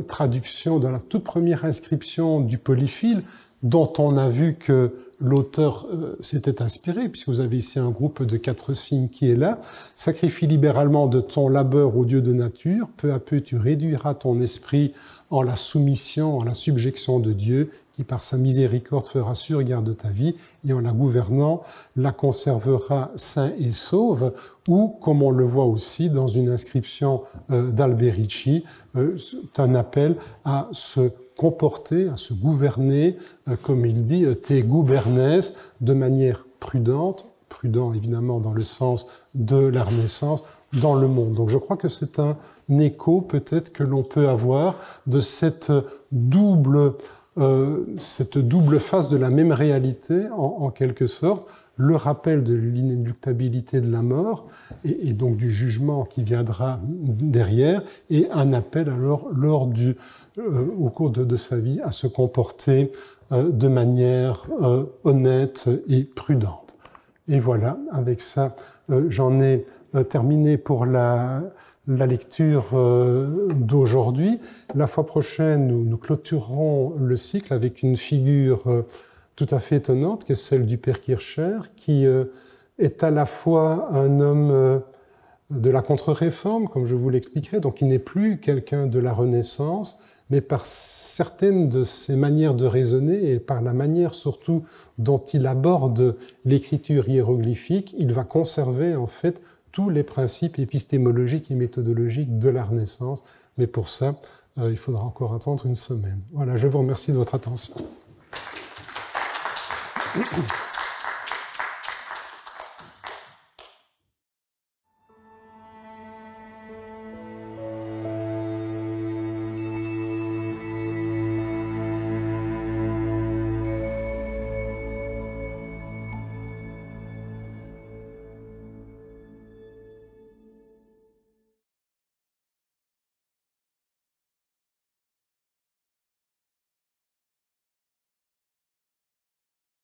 traduction, dans la toute première inscription du Polyphile, dont on a vu que l'auteur s'était inspiré, puisque vous avez ici un groupe de 4 signes qui est là. Sacrifie libéralement de ton labeur au Dieu de nature, peu à peu tu réduiras ton esprit en la soumission, en la subjection de Dieu, qui par sa miséricorde fera surgarde de ta vie, et en la gouvernant, la conservera sain et sauve, ou, comme on le voit aussi dans une inscription d'Alberici, c'est un appel à se comporter, à se gouverner, comme il dit, te gubernes, de manière prudente, prudent évidemment dans le sens de la Renaissance, dans le monde. Donc je crois que c'est un écho peut-être que l'on peut avoir de cette double face de la même réalité, en quelque sorte, le rappel de l'inéluctabilité de la mort et donc du jugement qui viendra derrière, et un appel alors au cours de sa vie à se comporter de manière honnête et prudente. Et voilà, avec ça, j'en ai terminé pour la lecture d'aujourd'hui. La fois prochaine, nous clôturerons le cycle avec une figure tout à fait étonnante, qui est celle du père Kircher, qui est à la fois un homme de la contre-réforme, comme je vous l'expliquerai, donc il n'est plus quelqu'un de la Renaissance, mais par certaines de ses manières de raisonner et par la manière surtout dont il aborde l'écriture hiéroglyphique, il va conserver en fait tous les principes épistémologiques et méthodologiques de la Renaissance, mais pour ça, il faudra encore attendre une semaine. Voilà, je vous remercie de votre attention.